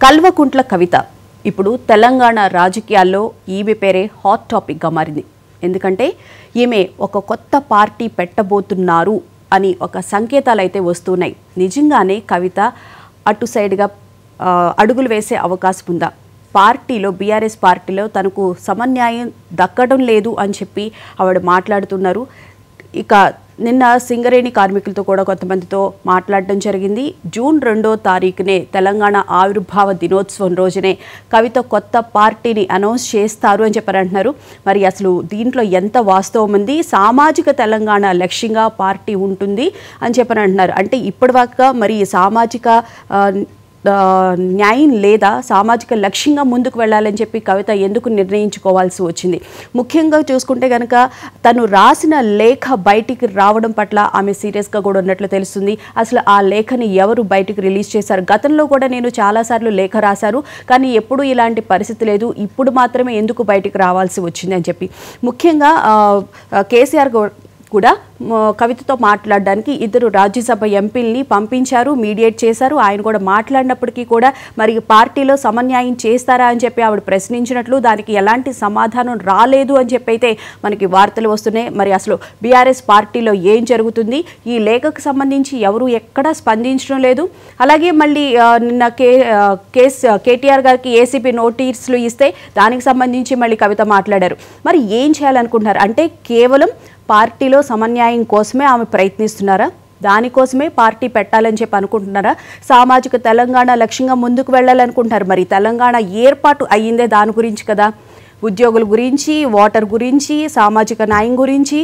కల్వకుంట్ల కవిత ఇప్పుడు తెలంగాణ రాజకీయాల్లో ఈమె పేరే హాట్ టాపిక్గా మారింది. ఎందుకంటే ఈమె ఒక కొత్త పార్టీ పెట్టబోతున్నారు అని ఒక సంకేతాలు అయితే వస్తున్నాయి. నిజంగానే కవిత అటు సైడ్గా అడుగులు వేసే అవకాశం ఉందా? పార్టీలో బీఆర్ఎస్ పార్టీలో తనకు సమన్యాయం దక్కడం లేదు అని చెప్పి ఆవిడ మాట్లాడుతున్నారు. ఇక నిన్న సింగరేణి కార్మికులతో కూడా కొంతమందితో మాట్లాడడం జరిగింది. జూన్ 2వ తారీఖునే తెలంగాణ ఆవిర్భావ దినోత్సవం రోజునే కవిత కొత్త పార్టీని అనౌన్స్ చేస్తారు అని చెప్పారు అంటున్నారు. మరి అసలు దీంట్లో ఎంత వాస్తవం ఉంది? సామాజిక తెలంగాణ లక్ష్యంగా పార్టీ ఉంటుంది అని చెప్పని అంటున్నారు. అంటే ఇప్పటిదాకా మరి సామాజిక న్యాయం లేదా సామాజిక లక్ష్యంగా ముందుకు వెళ్ళాలని చెప్పి కవిత ఎందుకు నిర్ణయించుకోవాల్సి వచ్చింది? ముఖ్యంగా చూసుకుంటే కనుక తను రాసిన లేఖ బయటికి రావడం పట్ల ఆమె సీరియస్గా కూడా ఉన్నట్లు తెలుస్తుంది. అసలు ఆ లేఖని ఎవరు బయటికి రిలీజ్ చేశారు? గతంలో కూడా నేను చాలాసార్లు లేఖ రాశాను, కానీ ఎప్పుడు ఇలాంటి పరిస్థితి లేదు, ఇప్పుడు మాత్రమే ఎందుకు బయటికి రావాల్సి వచ్చింది అని చెప్పి ముఖ్యంగా కేసీఆర్ కూడా కవితతో మాట్లాడడానికి 2 రాజ్యసభ ఎంపీలని పంపించారు, మీడియేట్ చేశారు. ఆయన కూడా మాట్లాడినప్పటికీ కూడా మరి పార్టీలో సమన్యాయం చేస్తారా అని చెప్పి ఆవిడ ప్రశ్నించినట్లు, దానికి ఎలాంటి సమాధానం రాలేదు అని చెప్పి అయితే మనకి వార్తలు వస్తున్నాయి. మరి అసలు బీఆర్ఎస్ పార్టీలో ఏం జరుగుతుంది? ఈ లేఖకు సంబంధించి ఎవరు ఎక్కడా స్పందించడం లేదు. అలాగే మళ్ళీ నిన్న కేటీఆర్ గారికి ఏసీపీ నోటీసులు ఇస్తే దానికి సంబంధించి మళ్ళీ కవిత మాట్లాడారు. మరి ఏం చేయాలనుకుంటున్నారు? అంటే కేవలం పార్టీలో సమన్యాయం కోసమే ఆమె ప్రయత్నిస్తున్నారా? దానికోసమే పార్టీ పెట్టాలని చెప్పి అనుకుంటున్నారా? సామాజిక తెలంగాణ లక్ష్యంగా ముందుకు వెళ్ళాలనుకుంటున్నారు. మరి తెలంగాణ ఏర్పాటు అయ్యిందే దాని గురించి కదా, ఉద్యోగుల గురించి, ఓటర్ గురించి, సామాజిక న్యాయం గురించి,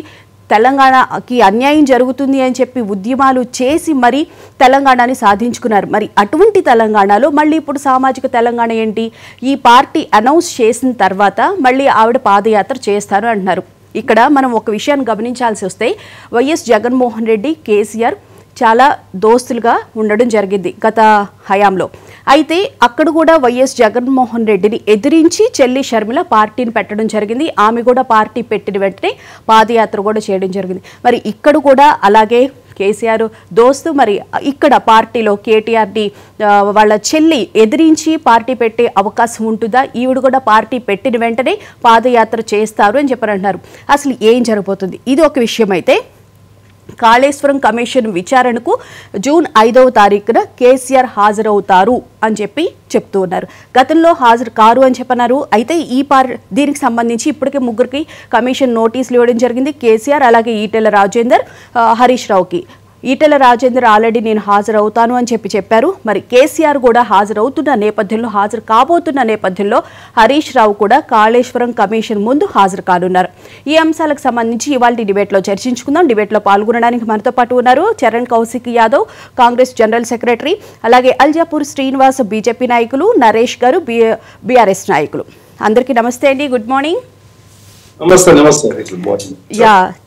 తెలంగాణకి అన్యాయం జరుగుతుంది అని చెప్పి ఉద్యమాలు చేసి మరి తెలంగాణని సాధించుకున్నారు. మరి అటువంటి తెలంగాణలో మళ్ళీ ఇప్పుడు సామాజిక తెలంగాణ ఏంటి? ఈ పార్టీ అనౌన్స్ చేసిన తర్వాత మళ్ళీ ఆవిడ పాదయాత్ర చేస్తారు అంటున్నారు. ఇక్కడ మనం ఒక విషయాన్ని గమనించాల్సి వస్తే వైఎస్ జగన్మోహన్ రెడ్డి, కేసీఆర్ చాలా దోస్తులుగా ఉండడం జరిగింది గత హయాంలో. అయితే అక్కడ కూడా వైఎస్ జగన్మోహన్ రెడ్డిని ఎదిరించి చెల్లి షర్మిల పార్టీని పెట్టడం జరిగింది. ఆమె కూడా పార్టీ పెట్టిన వెంటనే పాదయాత్ర కూడా చేయడం జరిగింది. మరి ఇక్కడ కూడా అలాగే కేసీఆర్ దోస్తు, మరి ఇక్కడ పార్టీలో కేటీఆర్ని వాళ్ళ చెల్లి ఎదిరించి పార్టీ పెట్టే అవకాశం ఉంటుందా? ఈవిడ కూడా పార్టీ పెట్టిన వెంటనే పాదయాత్ర చేస్తారు అని చెప్పారంటున్నారు. అసలు ఏం జరగబోతుంది? ఇది ఒక విషయం. అయితే కాళేశ్వరం కమిషన్ విచారణకు జూన్ 5వ తారీఖున కేసీఆర్ హాజరవుతారు అని చెప్పి చెప్తూ ఉన్నారు. గతంలో హాజరు కారు అని చెప్పన్నారు. అయితే దీనికి సంబంధించి ఇప్పటికే 3కి కమిషన్ నోటీసులు ఇవ్వడం జరిగింది. కేసీఆర్, అలాగే ఈటెల రాజేందర్, హరీష్ రావుకి. ఈటెల రాజేందర్ ఆల్రెడీ నేను హాజరవుతాను అని చెప్పారు. మరి కేసీఆర్ కూడా హాజరవుతున్న నేపథ్యంలో, హాజరు కాబోతున్న నేపథ్యంలో హరీష్ రావు కూడా కాళేశ్వరం కమిషన్ ముందు హాజరు కానున్నారు. ఈ అంశాలకు సంబంధించి ఇవాళ డిబేట్లో చర్చించుకుందాం. డిబేట్లో పాల్గొనడానికి మనతో పాటు ఉన్నారు చరణ్ కౌశిక్ యాదవ్, కాంగ్రెస్ జనరల్ సెక్రటరీ, అలాగే అల్జాపూర్ శ్రీనివాస్ బీజేపీ నాయకులు, నరేష్ గారు బీఆర్ఎస్ నాయకులు. అందరికీ నమస్తే అండి, గుడ్ మార్నింగ్.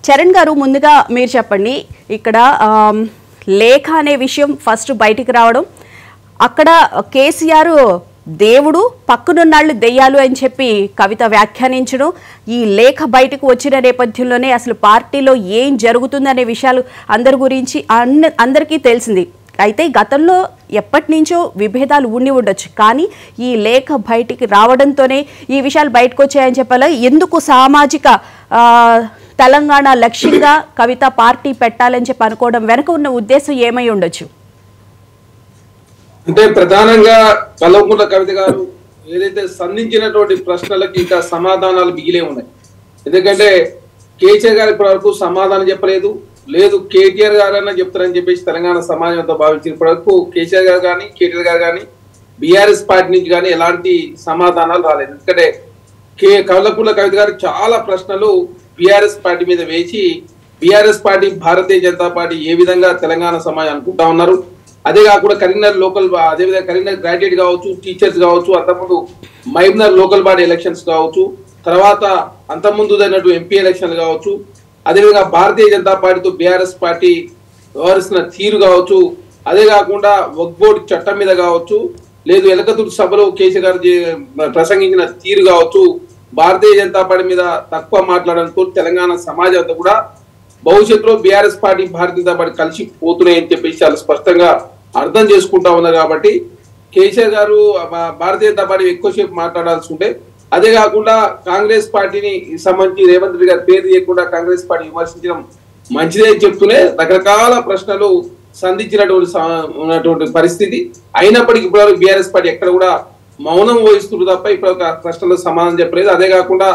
చరణ్ గారు, ముందుగా మీరు చెప్పండి, ఇక్కడ లేఖ అనే విషయం ఫస్ట్ బయటికి రావడం, అక్కడ కేసీఆర్ దేవుడు, పక్కనున్నాళ్ళు దెయ్యాలు అని చెప్పి కవిత వ్యాఖ్యానించడం, ఈ లేఖ బయటకు వచ్చిన నేపథ్యంలోనే అసలు పార్టీలో ఏం జరుగుతుందనే విషయాలు అందరికీ తెలిసింది. అయితే గతంలో ఎప్పటి నుంచో విభేదాలు ఉండి ఉండొచ్చు, కానీ ఈ లేఖ బయటికి రావడంతోనే ఈ విషయాలు బయటకు వచ్చాయని చెప్పాలి. ఎందుకు సామాజిక తెలంగాణ లక్ష్యంగా కవిత పార్టీ పెట్టాలని చెప్పి అనుకోవడం వెనక ఉన్న ఉద్దేశం ఏమై ఉండొచ్చు? అంటే ప్రధానంగా కల్వకుంట్ల కవిత గారు ఏదైతే సంధించినటువంటి ప్రశ్నలకు ఇంకా సమాధానాలు మిగిలే ఉన్నాయి. ఎందుకంటే కేసీఆర్ గారు ఇప్పటి వరకు సమాధానం చెప్పలేదు, లేదు కేటీఆర్ గారన్నా చెప్తారని చెప్పేసి తెలంగాణ సమాజంతో భావించిన ఇప్పటివరకు కేసీఆర్ గారు కానీ, కేటీఆర్ గారు కానీ, బీఆర్ఎస్ పార్టీ నుంచి కానీ ఎలాంటి సమాధానాలు రాలేదు. ఎందుకంటే కల్వకుంట్ల కవిత గారు చాలా ప్రశ్నలు బీఆర్ఎస్ పార్టీ మీద వేసి, BRS party, Bharatiya Janata party ఏ విధంగా తెలంగాణ సమాజం అనుకుంటా ఉన్నారు, అదే కాకుండా కరీంనగర్ లోకల్, అదేవిధంగా కరీంనగర్ గ్రాడ్యుయేట్ కావచ్చు, టీచర్స్ కావచ్చు, అంతకుముందు మహబూబ్నగర్ లోకల్ బాడీ ఎలక్షన్స్ కావచ్చు, తర్వాత అంతకుముందు అయినట్టు ఎంపీ ఎలక్షన్లు కావచ్చు, అదేవిధంగా భారతీయ జనతా పార్టీతో బీఆర్ఎస్ పార్టీ వ్యవహరిస్తున్న తీరు కావచ్చు, అదే కాకుండా వక్ఫ్ బోర్డు చట్టం మీద కావచ్చు, లేదు ఎలకతుర్తి సభలో కేసీఆర్ గారు ప్రసంగించిన తీరు కావచ్చు, భారతీయ జనతా పార్టీ మీద తక్కువ మాట్లాడడంతో తెలంగాణ సమాజంతో కూడా భవిష్యత్తులో BRS party, Bharatiya Janata party కలిసి పోతున్నాయని చెప్పేసి చాలా స్పష్టంగా అర్థం చేసుకుంటా ఉన్నారు. కాబట్టి కేసీఆర్ గారు భారతీయ జనతా పార్టీ ఎక్కువసేపు మాట్లాడాల్సి ఉంటే, అదే కాకుండా కాంగ్రెస్ పార్టీని సంబంధించి రేవంత్ రెడ్డి గారి పేరు చేయకుండా కాంగ్రెస్ పార్టీ విమర్శించడం మంచిదే చెప్తూనే రకరకాల ప్రశ్నలు సంధించినటువంటి పరిస్థితి. అయినప్పటికీ ఇప్పటివరకు బీఆర్ఎస్ పార్టీ ఎక్కడ కూడా మౌనం వహిస్తున్నారు తప్ప ఇప్పుడు ప్రశ్నలకు సమాధానం చెప్పలేదు. అదే కాకుండా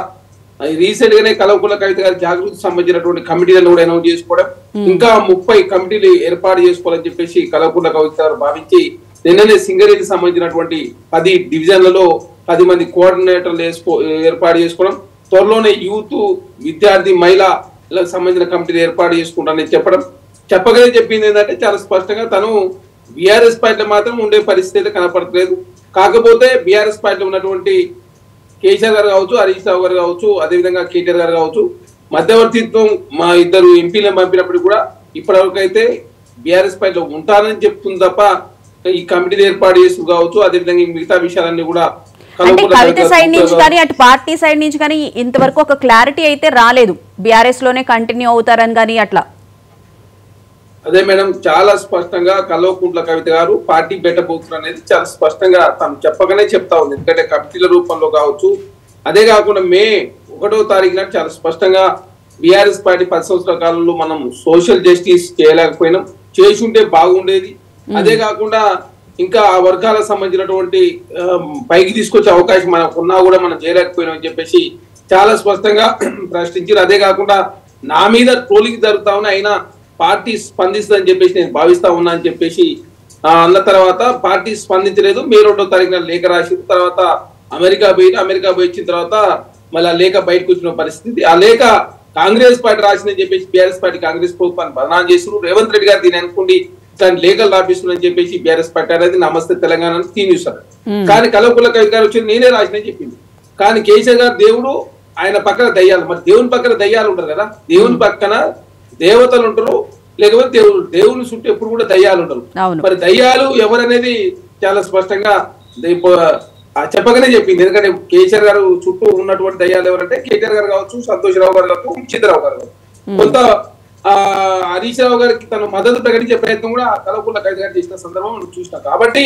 రీసెంట్ గానే కల్వకుంట్ల కవిత గారి జాగృతికి సంబంధించినటువంటి కమిటీలను కూడా అనౌన్స్ చేసుకోవడం, ఇంకా 30 కమిటీలు ఏర్పాటు చేసుకోవాలని చెప్పేసి కల్వకుంట్ల కవిత గారు భావించి నిన్ననే సింగరేణికి సంబంధించినటువంటి 10 డివిజన్లలో 10 మంది కోఆర్డినేటర్లు ఏర్పాటు చేసుకోవడం, త్వరలోనే యూత్ విద్యార్థి మహిళలకు సంబంధించిన కమిటీలు ఏర్పాటు చేసుకుంటానని చెప్పగానే చెప్పింది ఏంటంటే చాలా స్పష్టంగా తను బీఆర్ఎస్ పార్టీలో మాత్రం ఉండే పరిస్థితి కనపడట్లేదు. కాకపోతే బీఆర్ఎస్ పార్టీలో ఉన్నటువంటి కేసీఆర్ గారు కావచ్చు, హరీష్ రావు గారు కావచ్చు, అదేవిధంగా కేటీఆర్ గారు కావచ్చు, మధ్యవర్తిత్వం మా ఇద్దరు ఎంపీలను పంపినప్పుడు కూడా ఇప్పటివరకు అయితే బీఆర్ఎస్ పార్టీలో ఉంటారని చెప్తుంది తప్ప ఈ కమిటీలు ఏర్పాటు చేస్తూ కావచ్చు, అదేవిధంగా మిగతా విషయాలన్నీ కూడా అంటే కవిత సైడ్ నుంచి కానీ అటు పార్టీ సైడ్ నుంచి కానీ ఇంతవరకు ఒక క్లారిటీ అయితే రాలేదు, బీఆర్ఎస్ లోనే కంటిన్యూ అవుతారని కానీ అట్లా. అదే మేడం, చాలా స్పష్టంగా కల్వకుంట్ల కవిత గారు పార్టీ పెట్టబోతున్నారు అనేది చాలా స్పష్టంగా తను చెప్పగానే చెప్తా ఉంది. ఎందుకంటే కమిటీల రూపంలో కావచ్చు, అదే కాకుండా మే 1వ తారీఖున చాలా స్పష్టంగా బీఆర్ఎస్ పార్టీ 10 సంవత్సరాల కాలంలో మనం సోషల్ జస్టిస్ చేయలేకపోయినాం, చేసుంటే బాగుండేది. అదే కాకుండా ఇంకా ఆ వర్గాలకు సంబంధించినటువంటి పైకి తీసుకొచ్చే అవకాశం మనకు ఉన్నా కూడా మనం చేయలేకపోయినాం అని చెప్పేసి చాలా స్పష్టంగా ప్రశ్నించారు. అదే కాకుండా నా మీద ట్రోలింగ్ జరుగుతా ఉన్నా అయినా పార్టీ స్పందిస్తుందని చెప్పేసి నేను భావిస్తా ఉన్నా అని చెప్పేసి అన్న తర్వాత పార్టీ స్పందించలేదు. మే 2వ తారీఖున లేఖ రాసిన తర్వాత అమెరికా పోయి వచ్చిన తర్వాత మళ్ళీ ఆ లేఖ బయటకు వచ్చిన పరిస్థితి. ఆ లేఖ కాంగ్రెస్ పార్టీ రాసిందని చెప్పేసి బీఆర్ఎస్ పార్టీ కాంగ్రెస్ ప్రభుత్వాన్ని బదనాం చేస్తున్నారు. రేవంత్ రెడ్డి గారు దీన్ని అనుకోండి ఇట్లాంటి లేఖలు రాపిస్తున్నారని చెప్పేసి బీఆర్ఎస్ పార్టీ అనేది నమస్తే తెలంగాణ తీనిస్తారు. కానీ కల్వకుంట్ల కవిత గారు వచ్చి నేనే రాసినని చెప్పింది. కానీ కేసీఆర్ గారు దేవుడు, ఆయన పక్కన దయ్యాలు. మరి దేవుని పక్కన దయ్యాలు ఉంటారు కదా, దేవుని పక్కన దేవతలు ఉంటారు, లేకపోతే దేవుని చుట్టూ ఎప్పుడు కూడా దయ్యాలు ఉంటారు. మరి దయ్యాలు ఎవరనేది చాలా స్పష్టంగా చెప్పగానే చెప్పింది. ఎందుకంటే కేసీఆర్ గారు చుట్టూ ఉన్నటువంటి దయ్యాలు ఎవరంటే కేటీఆర్ గారు కావచ్చు, సంతోష్ రావు గారు కావచ్చు, చంద్రరావు గారు కావచ్చు. కొంత హరీష్ రావు గారికి తన మద్దతు ప్రకటించే ప్రయత్నం కూడా కల్వకుంట్ల కవిత గారు చేసిన సందర్భం మనం చూసినాం. కాబట్టి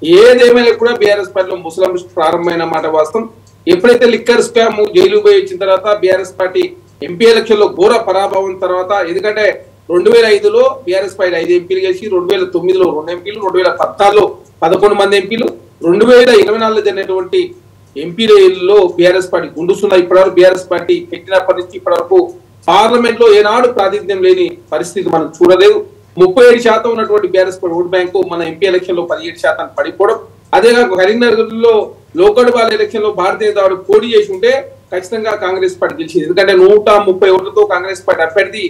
ఏదేమైనా కూడా బీఆర్ఎస్ పార్టీలో ముస్లిం ప్రారంభమైన మాట వాస్తవం. ఎప్పుడైతే లిక్కర్ స్కామ్ జైలు పోయి వచ్చిన తర్వాత బీఆర్ఎస్ పార్టీ ఎంపీ ఎలక్షన్ లో ఘోర పరాభవం తర్వాత, ఎందుకంటే 2005లో బీఆర్ఎస్ పార్టీ 5 ఎంపీలు గెలిచి, 2009లో 2 ఎంపీలు, 2014లో 11 మంది ఎంపీలు, 2024లో జరిగినటువంటి ఎంపీలలో బీఆర్ఎస్ పార్టీ గుండుస్తున్న. ఇప్పటివరకు బీఆర్ఎస్ పార్టీ పెట్టినప్పటి నుంచి ఇప్పటివరకు పార్లమెంట్ లో ఏనాడు ప్రాతినిధ్యం లేని పరిస్థితి మనం చూడలేదు. 37% ఉన్నటువంటి బీఆర్ఎస్ ఓట్ బ్యాంకు మన ఎంపీ ఎలక్షన్ లో 17% పడిపోవడం. అదేగాక కరీంనగర్ లో లోకల్ బాల్ ఎలక్షన్ లో భారతీయ జనతా పార్టీ పోటీ చేసి ఉంటే ఖచ్చితంగా కాంగ్రెస్ పార్టీ గెలిచింది. ఎందుకంటే 130 ఓట్లతో కాంగ్రెస్ పార్టీ అభ్యర్థి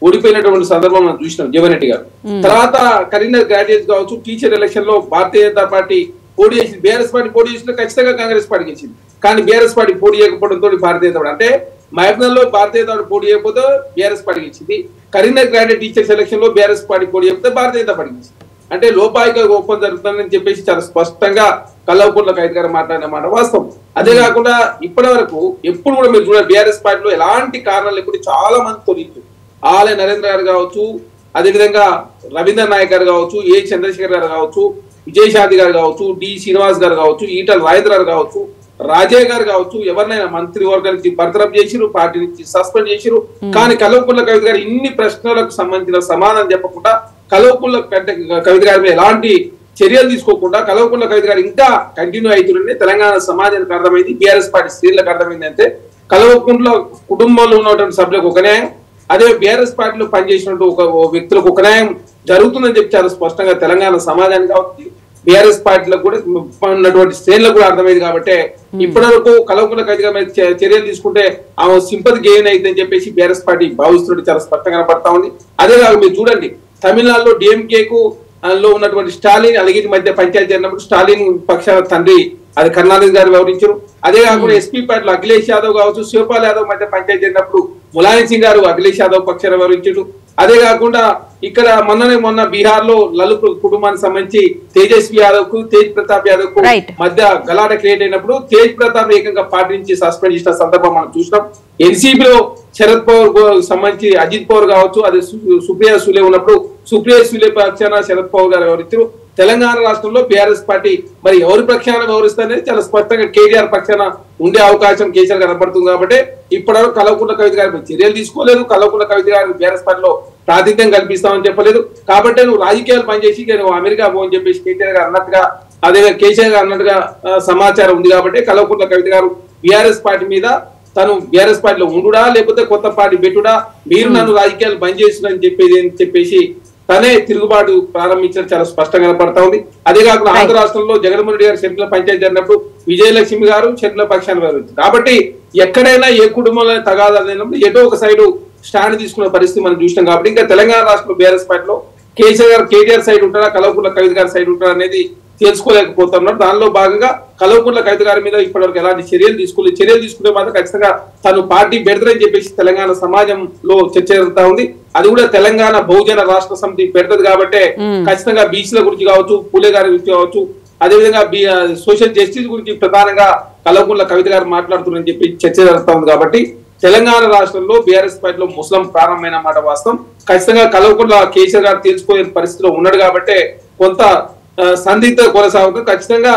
ఓడిపోయినటువంటి సందర్భం మనం చూసినాం జగన్ రెడ్డి గారు. తర్వాత కరీంనగర్ గ్రాడ్యుయేట్స్ కావచ్చు, టీచర్ ఎలక్షన్ లో భారతీయ జనతా పార్టీ పోటీ చేసింది, బీఆర్ఎస్ పార్టీ పోటీ చేసిన ఖచ్చితంగా కాంగ్రెస్ పార్టీ గెలిచింది. కానీ బీఆర్ఎస్ పార్టీ పోటీ చేయకపోవడంతో భారతీయ జనతా పార్టీ అంటే మహబూబ్నగర్ లో భారతీయ జనతా పార్టీ పోటీ చేయకపోతే బీఆర్ఎస్ పార్టీ గెలిచింది. కరీంనగర్ గ్రాడ్యుయేట్ టీచర్స్ ఎలక్షన్ లో బీఆర్ఎస్ పార్టీ పోటీ చేయకపోతే భారతీయ జనతా పార్టీ గెలిచింది. అంటే లోపాయిక ఒప్పందం జరుగుతుందని చెప్పేసి చాలా స్పష్టంగా కల్వకుంట్ల కవిత గారు మాట్లాడిన మాట వాస్తవం. అదే కాకుండా ఇప్పటి వరకు ఎప్పుడు కూడా మీరు చూడాలి బీఆర్ఎస్ పార్టీలో ఎలాంటి కారణాలు లేకుండా చాలా మంది తొలించారు. ఆలయ నరేంద్ర గారు కావచ్చు, అదేవిధంగా రవీంద్ర నాయక్ గారు కావచ్చు, ఏ చంద్రశేఖర్ గారు కావచ్చు, విజయశాంతి గారు కావచ్చు, డి శ్రీనివాస్ గారు కావచ్చు, ఈటల రాజేంద్ర గారు కావచ్చు, రాజయ్య గారు కావచ్చు, ఎవరినైనా మంత్రివర్గానికి బర్తరఫ్ చేసిరు, పార్టీ నుంచి సస్పెండ్ చేసిరు. కానీ కల్వకుంట్ల కవిత గారు ఇన్ని ప్రశ్నలకు సంబంధించిన సమాధానం చెప్పకుండా, కల్వకుంట్ల కవిత గారి మీద ఎలాంటి చర్యలు తీసుకోకుండా కల్వకుంట్ల కవిత గారు ఇంకా కంటిన్యూ అవుతుండే తెలంగాణ సమాజానికి అర్థమైంది, బీఆర్ఎస్ పార్టీ శ్రేణులకు అర్థమైంది. అంటే కల్వకుంట్ల కుటుంబంలో ఉన్నటువంటి సభ్యులకు ఒక న్యాయం, అదే బీఆర్ఎస్ పార్టీలో పనిచేసినట్టు ఒక వ్యక్తులకు ఒక న్యాయం జరుగుతుందని చెప్పి చాలా స్పష్టంగా తెలంగాణ సమాజానికి కావచ్చు, బీఆర్ఎస్ పార్టీలకు కూడా ఉన్నటువంటి శ్రేణులకు కూడా అర్థమైంది. కాబట్టి ఇప్పటి వరకు కల్వకుంట్ల కవిత గారి మీద చర్యలు తీసుకుంటే ఆమె సింపతి గెయిన్ అవుతుందని చెప్పేసి బీఆర్ఎస్ పార్టీ భావిస్తున్నట్టు చాలా స్పష్టంగా కనపడతా ఉంది. అదే కాక మీరు చూడండి తమిళనాడులో డిఎంకేకు లో ఉన్నటువంటి స్టాలిన్ అలిగిరి మధ్య పంచాయతీ జరిగినప్పుడు స్టాలిన్ పక్షాల తండ్రి అది కరుణానిధి గారు వివరించారు. అదే కాకుండా ఎస్పీ పార్టీలో అఖిలేష్ యాదవ్ కావచ్చు, శివపాల్ యాదవ్ మధ్య పంచాయతీ జరిగినప్పుడు ములాయం సింగ్ గారు అఖిలేష్ యాదవ్ పక్షాన వివరించారు. అదే కాకుండా ఇక్కడ మొన్న బీహార్ లో లల్లు కుటుంబానికి సంబంధించి తేజస్వి యాదవ్ కు తేజ్ ప్రతాప్ యాదవ్ కు మధ్య గలాట క్రియేట్ అయినప్పుడు తేజ్ ప్రతాప్ ఏకంగా పార్టీ నుంచి సస్పెండ్ చేసిన సందర్భం మనం చూసినాం. ఎన్సీపీలో శరద్ పవార్ సంబంధించి అజిత్ పవార్ కావచ్చు, అదే సుప్రియా సూలే ఉన్నప్పుడు సుప్రియా సూలే పక్షాన శరద్ పవార్ గారు వివరించారు. తెలంగాణ రాష్ట్రంలో బీఆర్ఎస్ పార్టీ మరి ఎవరి పక్షాన వ్యవహరిస్తారనేది చాలా స్పష్టంగా కేటీఆర్ పక్షాన ఉండే అవకాశం కేసీఆర్ కనపడుతుంది. కాబట్టి ఇప్పటివరకు కల్వకుంట్ల కవిత గారిపై చర్యలు తీసుకోలేదు. కల్వకుంట్ల కవిత గారికి బీఆర్ఎస్ పార్టీలో ప్రాతినిధ్యం కల్పిస్తామని చెప్పలేదు. కాబట్టి నువ్వు రాజకీయాలు పనిచేసి నువ్వు అమెరికా పోని చెప్పేసి కేటీఆర్ గారు అన్నట్టుగా, అదే కేసీఆర్ గారు అన్నట్టుగా సమాచారం ఉంది. కాబట్టి కల్వకుంట్ల కవిత గారు బీఆర్ఎస్ పార్టీ మీద తను బీఆర్ఎస్ పార్టీలో ఉండుడా లేకపోతే కొత్త పార్టీ పెట్టుడా, మీరు నన్ను రాజకీయాలు బంద్ చేస్తున్నారని చెప్పేసి తనే తిరుగుబాటు ప్రారంభించడం చాలా స్పష్టంగా కనపడతా ఉంది. అదే కాకుండా ఆంధ్ర రాష్ట్రంలో జగన్మోహన్ రెడ్డి గారు షర్మిల పంచాయతీ జరిగినప్పుడు విజయలక్ష్మి గారు షర్మిల పక్షాన్ని వ్యవహరించారు. కాబట్టి ఎక్కడైనా ఏ కుటుంబంలో తగాదైనప్పుడు ఎటో ఒక సైడు స్టాండ్ తీసుకున్న పరిస్థితి మనం చూసినాం. కాబట్టి ఇంకా తెలంగాణ రాష్ట్రంలో బీఆర్ఎస్ పార్టీలో కేటీఆర్ సైడ్ ఉంటారా, కల్వకుంట్ల కవిత గారి సైడ్ ఉంటారా అనేది తెలుసుకోలేకపోతున్నారు. దానిలో భాగంగా కల్వకుంట్ల కవిత గారి మీద ఇప్పటివరకు ఎలాంటి చర్యలు తీసుకుంటే మాత్రం ఖచ్చితంగా తను పార్టీ పెడతారని చెప్పేసి తెలంగాణ సమాజంలో చర్చ జరుగుతా ఉంది. అది కూడా తెలంగాణ బహుజన రాష్ట్ర సమితి పెడతది కాబట్టి ఖచ్చితంగా బీసీల గురించి కావచ్చు, పూలే గారి గురించి కావచ్చు, అదేవిధంగా సోషల్ జస్టిస్ గురించి ప్రధానంగా కల్వకుంట్ల కవిత గారు మాట్లాడుతున్నారని చెప్పి చర్చ జరుగుతా ఉంది. కాబట్టి తెలంగాణ రాష్ట్రంలో బీఆర్ఎస్ పార్టీలో ముస్లిం ప్రారంభమైన మాట వాస్తవం. ఖచ్చితంగా కల్వకుంట్ల కేసీఆర్ గారు తెలుసుకునే పరిస్థితిలో ఉన్నాడు. కాబట్టి కొంత సందిగ్ధ కొనసాగుతూ ఖచ్చితంగా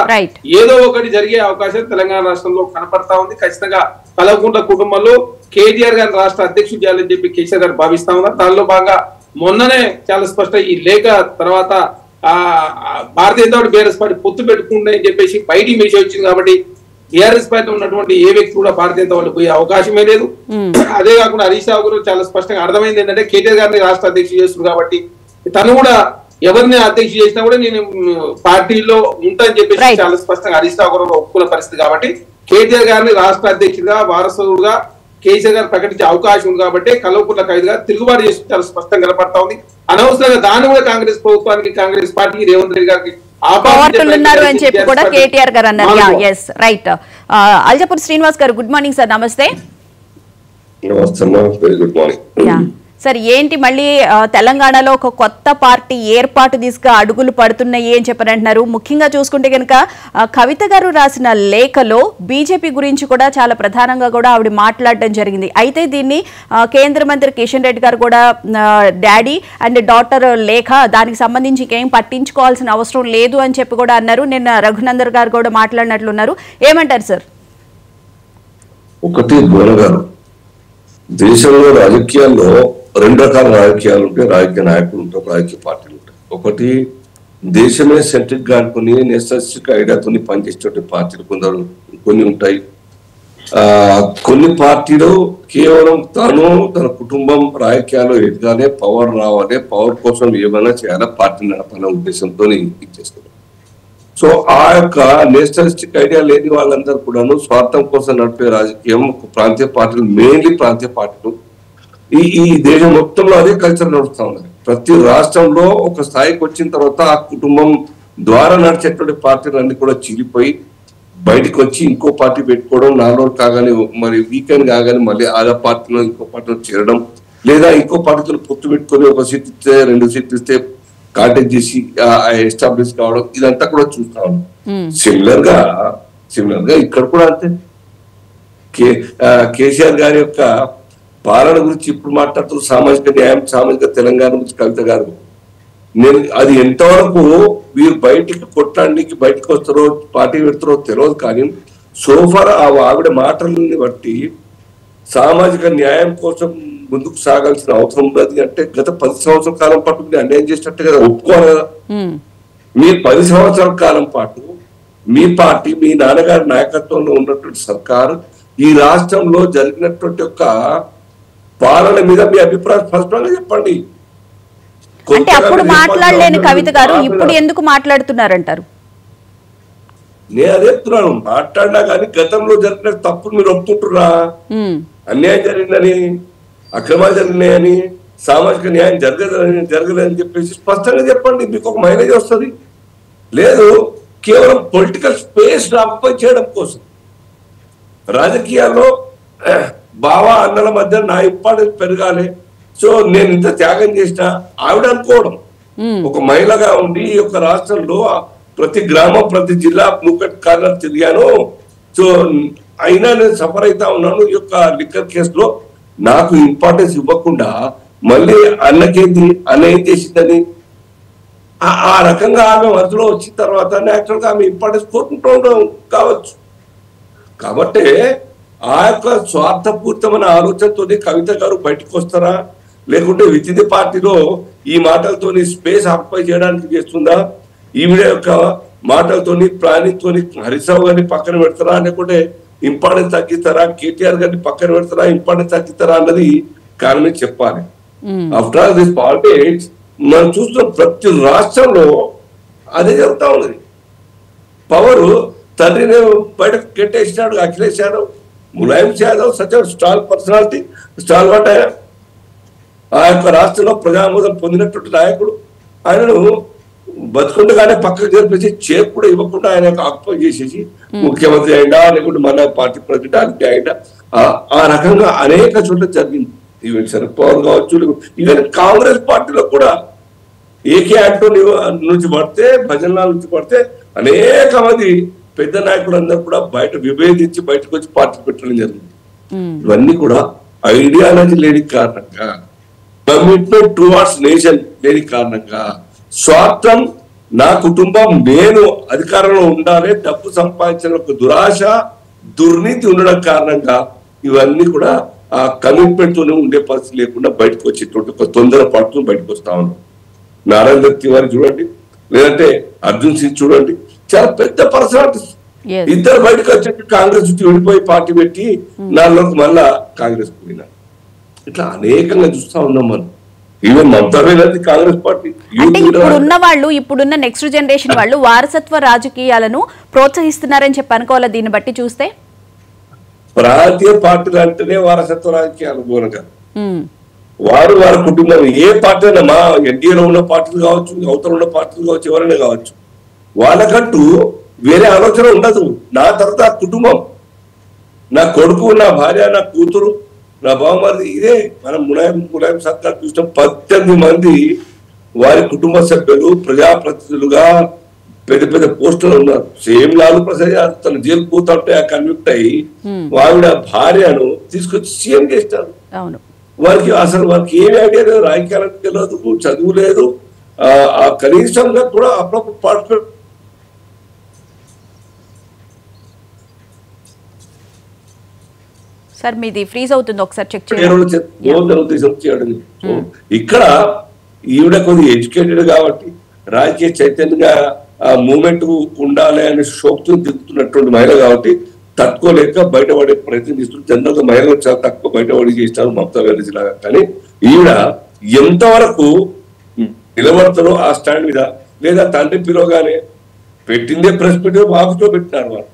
ఏదో ఒకటి జరిగే అవకాశం తెలంగాణ రాష్ట్రంలో కనపడతా ఉంది. ఖచ్చితంగా కల్వకుంట్ల కుటుంబంలో కేటీఆర్ గారి రాష్ట్ర అధ్యక్షుడు చేయాలని చెప్పి కేసీఆర్ గారు భావిస్తా ఉన్నారు. దానిలో భాగంగా మొన్ననే చాలా స్పష్టం ఈ లేఖ తర్వాత Bharatiya Janata party BRS party పొత్తు పెట్టుకుంటాయని చెప్పేసి బయటికి మెసేజ్ వచ్చింది. కాబట్టి బీఆర్ఎస్ పార్టీ ఉన్నటువంటి ఏ వ్యక్తి కూడా భారతీయ జనతా పార్టీ పోయే అవకాశమే లేదు. అదే కాకుండా హరీష్ రావు గారు చాలా స్పష్టంగా అర్థమైంది ఏంటంటే కేటీఆర్ గారిని రాష్ట్ర అధ్యక్షుడు చేస్తున్నారు. కాబట్టి తను కూడా ఎవరిని అధ్యక్ష చేసినా కూడా నేను పార్టీలో ఉంటానని చెప్పేసి చాలా స్పష్టంగా హరీష్ రావు గారు ఒప్పుకున్న పరిస్థితి. కాబట్టి కేటీఆర్ గారిని రాష్ట్ర అధ్యక్షుడిగా వారసుడుగా కేసీఆర్ గారు ప్రకటించే అవకాశం ఉంది. కాబట్టి కల్వకుంట్ల కవిత గారు తిరుగుబాటు చేసి చాలా స్పష్టంగా కనపడతా ఉంది. అనవసరంగా దాన్ని కూడా కాంగ్రెస్ ప్రభుత్వానికి, కాంగ్రెస్ పార్టీకి, రేవంత్ రెడ్డి గారికి అని చెప్పి కూడా కేటీఆర్ గారు అన్నారు. Yes right. అల్జపూర్ శ్రీనివాస్ గారు గుడ్ మార్నింగ్ సార్. నమస్తే. Good morning sir. ఏంటి మళ్ళీ తెలంగాణలో ఒక కొత్త పార్టీ ఏర్పాటు దిశగా అడుగులు పడుతున్నాయి అని చెప్పనంటున్నారు. ముఖ్యంగా చూసుకుంటే కనుక కవిత గారు రాసిన లేఖలో బీజేపీ గురించి కూడా చాలా ప్రధానంగా కూడా ఆవిడ మాట్లాడడం జరిగింది. అయితే దీన్ని కేంద్ర మంత్రి కిషన్ రెడ్డి గారు కూడా డాడీ అండ్ డాటర్ లేఖ, దానికి సంబంధించి ఇంకేం పట్టించుకోవాల్సిన అవసరం లేదు అని చెప్పి కూడా అన్నారు. నిన్న రఘునందర్ గారు కూడా మాట్లాడినట్లున్నారు. ఏమంటారు సార్? ఒకటి గారు, దేశంలో రాజకీయాల్లో రెండు రకాల రాజకీయాలు ఉంటాయి. రాజకీయ నాయకులు ఉంటారు, రాజకీయ పార్టీలు ఉంటాయి. ఒకటి దేశమే సెంట్రిక్ గా అనుకుని నేషనలిస్టిక్ ఐడియాతో పనిచేసేటువంటి పార్టీలు కొన్ని ఉంటాయి. కొన్ని పార్టీలు కేవలం తన కుటుంబం రాజకీయాల్లో ఎదగాలి, పవర్ రావాలి, పవర్ కోసం ఏమైనా చేయాలి, పార్టీ నడపాలనే ఉద్దేశంతో ఇచ్చేస్తారు. సో ఆ యొక్క నేషనలిస్టిక్ ఐడియా లేని వాళ్ళందరూ కూడాను స్వార్థం కోసం నడిపే రాజకీయం ప్రాంతీయ పార్టీలు, మెయిన్లీ ప్రాంతీయ పార్టీలు ఈ దేశం మొత్తంలో అదే కల్చర్ నడుస్తూ ఉన్నది. ప్రతి రాష్ట్రంలో ఒక స్థాయికి వచ్చిన తర్వాత ఆ కుటుంబం ద్వారా నడిచేటువంటి పార్టీలు అన్ని కూడా చీలిపోయి బయటకు వచ్చి ఇంకో పార్టీ పెట్టుకోవడం, 4 రోజులు కాగానే మరి వీకెండ్ కాగానే మళ్ళీ ఆ పార్టీలో ఇంకో పార్టీలో చేరడం, లేదా ఇంకో పార్టీతో పొత్తు పెట్టుకొని ఒక సీట్ ఇస్తే 2 సీట్లు ఇస్తే కాంటాక్ట్ చేసి ఎస్టాబ్లిష్ కావడం, ఇదంతా కూడా చూస్తా ఉన్నాం. సిమిలర్ గా ఇక్కడ కూడా అంతే. కేసీఆర్ గారి యొక్క పాలన గురించి ఇప్పుడు మాట్లాడుతూ సామాజిక న్యాయం, సామాజిక తెలంగాణ గురించి కవిత గారు, అది ఎంతవరకు వీరు బయటికి కొట్టడానికి బయటకు వస్తారో పార్టీ పెడతారో తెలియదు. కానీ సోఫార్ ఆవిడ మాటలని బట్టి సామాజిక న్యాయం కోసం ముందుకు సాగాల్సిన అవసరం ఉన్నది. అంటే గత 10 సంవత్సరాల కాలం పాటు మీరు అన్యాయం చేసినట్టే కదా, ఒప్పుకోవాలి కదా. మీరు 10 సంవత్సరాల కాలం పాటు మీ పార్టీ, మీ నాన్నగారి నాయకత్వంలో ఉన్నటువంటి సర్కారు ఈ రాష్ట్రంలో జరిగినటువంటి ఒక పాలన మీద మీ అభిప్రాయం స్పష్టంగా చెప్పండి. అంటే అప్పుడు మాట్లాడలేని కవిత గారు ఇప్పుడు ఎందుకు మాట్లాడుతున్నారంటారు? నేను అదే చెప్తున్నాను, మాట్లాడినా కానీ గతంలో జరిగిన తప్పులు మీరు ఒప్పుకుంటున్నా? అన్యాయం జరిగిందని, అక్రమాలు జరిగినాయని, సామాజిక న్యాయం జరగలేదని చెప్పేసి స్పష్టంగా చెప్పండి. మీకు ఒక మైలేజ్ వస్తుంది. లేదు కేవలం పొలిటికల్ స్పేస్ ఆక్యుపై చేయడం కోసం రాజకీయాల్లో బావా అన్నల మధ్య నా ఇంపార్టెన్స్ పెరగాలి, సో నేను ఇంత త్యాగం చేసిన ఆవిడ అనుకోవడం. ఒక మహిళగా ఉండి ఈ యొక్క రాష్ట్రంలో ప్రతి గ్రామం, ప్రతి జిల్లా మూకట్ కార్నర్ తిరిగాను, సో అయినా నేను సఫర్ అవుతా ఉన్నాను. ఈ యొక్క లిక్కర్ కేసులో నాకు ఇంపార్టెన్స్ ఇవ్వకుండా మళ్ళీ అన్నకేంది, అన్న ఏం చేసిందని ఆ రకంగా ఆమె మధ్యలో వచ్చిన తర్వాత న్యాచురల్ గా ఆమె ఇంపార్టెన్స్ కోరుకుంటూ కావచ్చు. కాబట్టి ఆ యొక్క స్వార్థపూరితమైన ఆలోచనతో కవిత గారు బయటకు వస్తారా, లేకుంటే విత్ ది పార్టీలో ఈ మాటలతోని స్పేస్ ఆక్యుపై చేయడానికి చేస్తుందా, ఈవిడ యొక్క మాటలతోని ప్లానింగ్ తోని హరీశ్రావు గారిని పక్కన పెడతారా, లేకుంటే ఇంపార్టెన్స్ తగ్గిస్తారా, కేటీఆర్ గారిని పక్కన పెడతారా, ఇంపార్టెన్స్ తగ్గిస్తారా అన్నది కారణమే చెప్పాలి. ఆఫ్టర్ ఆల్ దిస్ పాలిటిక్స్ మనం చూస్తున్న ప్రతి రాష్ట్రంలో అదే జరుగుతా ఉన్నది. పవర్ తండ్రిని బయటకు కెట్టేసినాడు Akhilesh Yadav, Mulayam Yadav such stalwart personality, stalwart ఆ యొక్క రాష్ట్రంలో ప్రజామోదం పొందినటువంటి నాయకుడు. ఆయనను బతుకుండగానే పక్కకు జరిపేసి చేరు కూడా ఇవ్వకుండా ఆయన ఆక్యుపై చేసేసి ముఖ్యమంత్రి అయినా, లేకుంటే మన పార్టీ ప్రెసిడెంట్ అయినా, ఆ రకంగా అనేక చోట్ల జరిగింది. ఈవెన్ శరద్ పవార్ కావచ్చు, ఈవెన్ కాంగ్రెస్ పార్టీలో కూడా ఏకే ఆంటో నుంచి పడితే, భజనల నుంచి పడితే అనేక మంది పెద్ద నాయకులందరూ కూడా బయట విభేదించి బయటకు వచ్చి పార్టీ పెట్టడం జరిగింది. ఇవన్నీ కూడా ఐడియాలజీ లేని కారణంగా, కమిట్మెంట్ టువార్డ్స్ నేషన్ లేని కారణంగా, స్వార్థం, నా కుటుంబం నేను అధికారంలో ఉండాలి, డబ్బు సంపాదించిన ఒక దురాశ, దుర్నీతి ఉండడం కారణంగా ఇవన్నీ కూడా ఆ కమిట్మెంట్ తోనే ఉండే పరిస్థితి లేకుండా బయటకు వచ్చేటువంటి ఒక తొందర పడుతూ బయటకు వస్తా ఉన్నాం. నారాయణ దత్ తివారీ చూడండి, లేదంటే అర్జున్ సింగ్ చూడండి, చాలా పెద్ద పర్సనాలిటీస్. ఇద్దరు బయటకు వచ్చి కాంగ్రెస్ నుంచి విడిపోయి పార్టీ పెట్టి నాలుగు మళ్ళా కాంగ్రెస్ పోయినారు. ఇట్లా అనేకంగా చూస్తా ఉన్నాం మనం. Even Mamata Banerjee Congress party. అంటే ఇప్పుడున్న వాళ్ళు, ఇప్పుడున్న నెక్స్ట్ జనరేషన్ వాళ్ళు వారసత్వ రాజకీయాలను ప్రోత్సహిస్తున్నారని చెప్పి అనుకోవాలా దీన్ని బట్టి చూస్తే? ప్రాంతీయ పార్టీలు అంటేనే వారసత్వ రాజకీయాలు ఘోరంగా. వారు వారి కుటుంబం ఏ పార్టీ అయినా, మా ఎన్డీఏలో ఉన్న పార్టీలు కావచ్చు, అవతల ఉన్న పార్టీలు కావచ్చు, ఎవరైనా కావచ్చు, వాళ్ళకంటూ వేరే ఆలోచన ఉండదు. నా తర్వాత కుటుంబం, నా కొడుకు, నా భార్య, నా కూతురు, నా బావమరిది, ఇదే. మనం ములాయం సర్కార్ చూసిన 18 మంది వారి కుటుంబ సభ్యులు ప్రజాప్రతినిధులుగా పెద్ద పెద్ద పోస్టులు ఉన్నారు. సేమ్ లాలు ప్రసాద్ తన జైలు కూతుంటే కన్విక్ట్ అయ్యి ఆవిడ భార్యను తీసుకొచ్చి సీఎం చేస్తారు. వారికి అసలు వారికి ఏమి ఐడియా లేదు, రాజకీయాలకు తెలియదు, చదువు లేదు, ఆ కనీసంగా కూడా అప్పుడప్పుడు పార్టిసిపేట్. సార్ మీది ఫ్రీజ్ అవుతుంది, ఒకసారి చెక్ చేయండి. ఇక్కడ ఈవిడ కొద్దిగా ఎడ్యుకేటెడ్ కాబట్టి రాజకీయ చైతన్యంగా ఆ మూమెంట్ ఉండాలి అనే శోక్తిని దిగుతున్నటువంటి మహిళ కాబట్టి తట్టుకోలేక బయటపడే ప్రయత్నం చేస్తుంది. జనరల్ గా మహిళలు చాలా తక్కువ బయటపడి చేస్తారు మమతా బెనర్జీ లాగా. కానీ ఈవిడ ఎంతవరకు నిలబడతారో ఆ స్టాండ్ మీద, లేదా తండ్రి పిలవగానే పెట్టిందే ప్రెస్ మీట్ ఆఫీస్ లో పెట్టినారు వాళ్ళు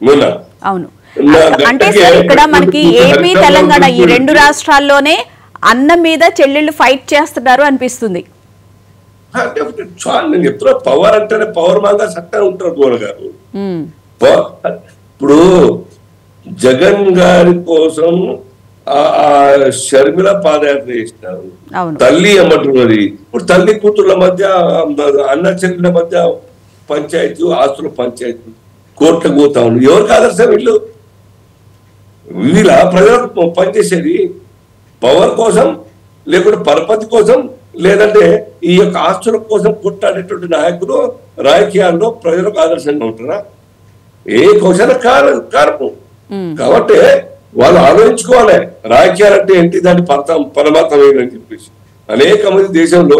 మొన్న. అవును, అంటే సార్ ఇక్కడ మనకి ఏపీ తెలంగాణ ఈ రెండు రాష్ట్రాల్లోనే అన్న మీద చెల్లెళ్ళు ఫైట్ చేస్తున్నారు అనిపిస్తుంది. నేను చెప్తున్నా, పవర్ అంటేనే పవర్ మాగా సట్టా ఉంటారు గోల గారు. ఇప్పుడు జగన్ గారి కోసం షర్మిల పాదయాత్ర చేసినారు, తల్లి అమ్మటున్నది. ఇప్పుడు తల్లి కూతుర్ల మధ్య, అన్న చెల్లెల మధ్య పంచాయతీ, ఆస్తుల పంచాయతీ, కోర్టులకు పోతా ఉంది. ఎవరికి ఆదర్శం వీళ్ళు? వీళ్ళ ప్రజలకు పనిచేసేది పవర్ కోసం, లేకుంటే పరపతి కోసం, లేదంటే ఈ యొక్క ఆస్తుల కోసం కొట్టాడేటువంటి నాయకులు రాజకీయాల్లో ప్రజలకు ఆదర్శంగా ఉంటారా? ఏ క్వశ్చన్ కారణం. కాబట్టి వాళ్ళు ఆలోచించుకోవాలి, రాజకీయాలంటే ఏంటి, దాన్ని పరమాత్మ అని చెప్పేసి. అనేక మంది దేశంలో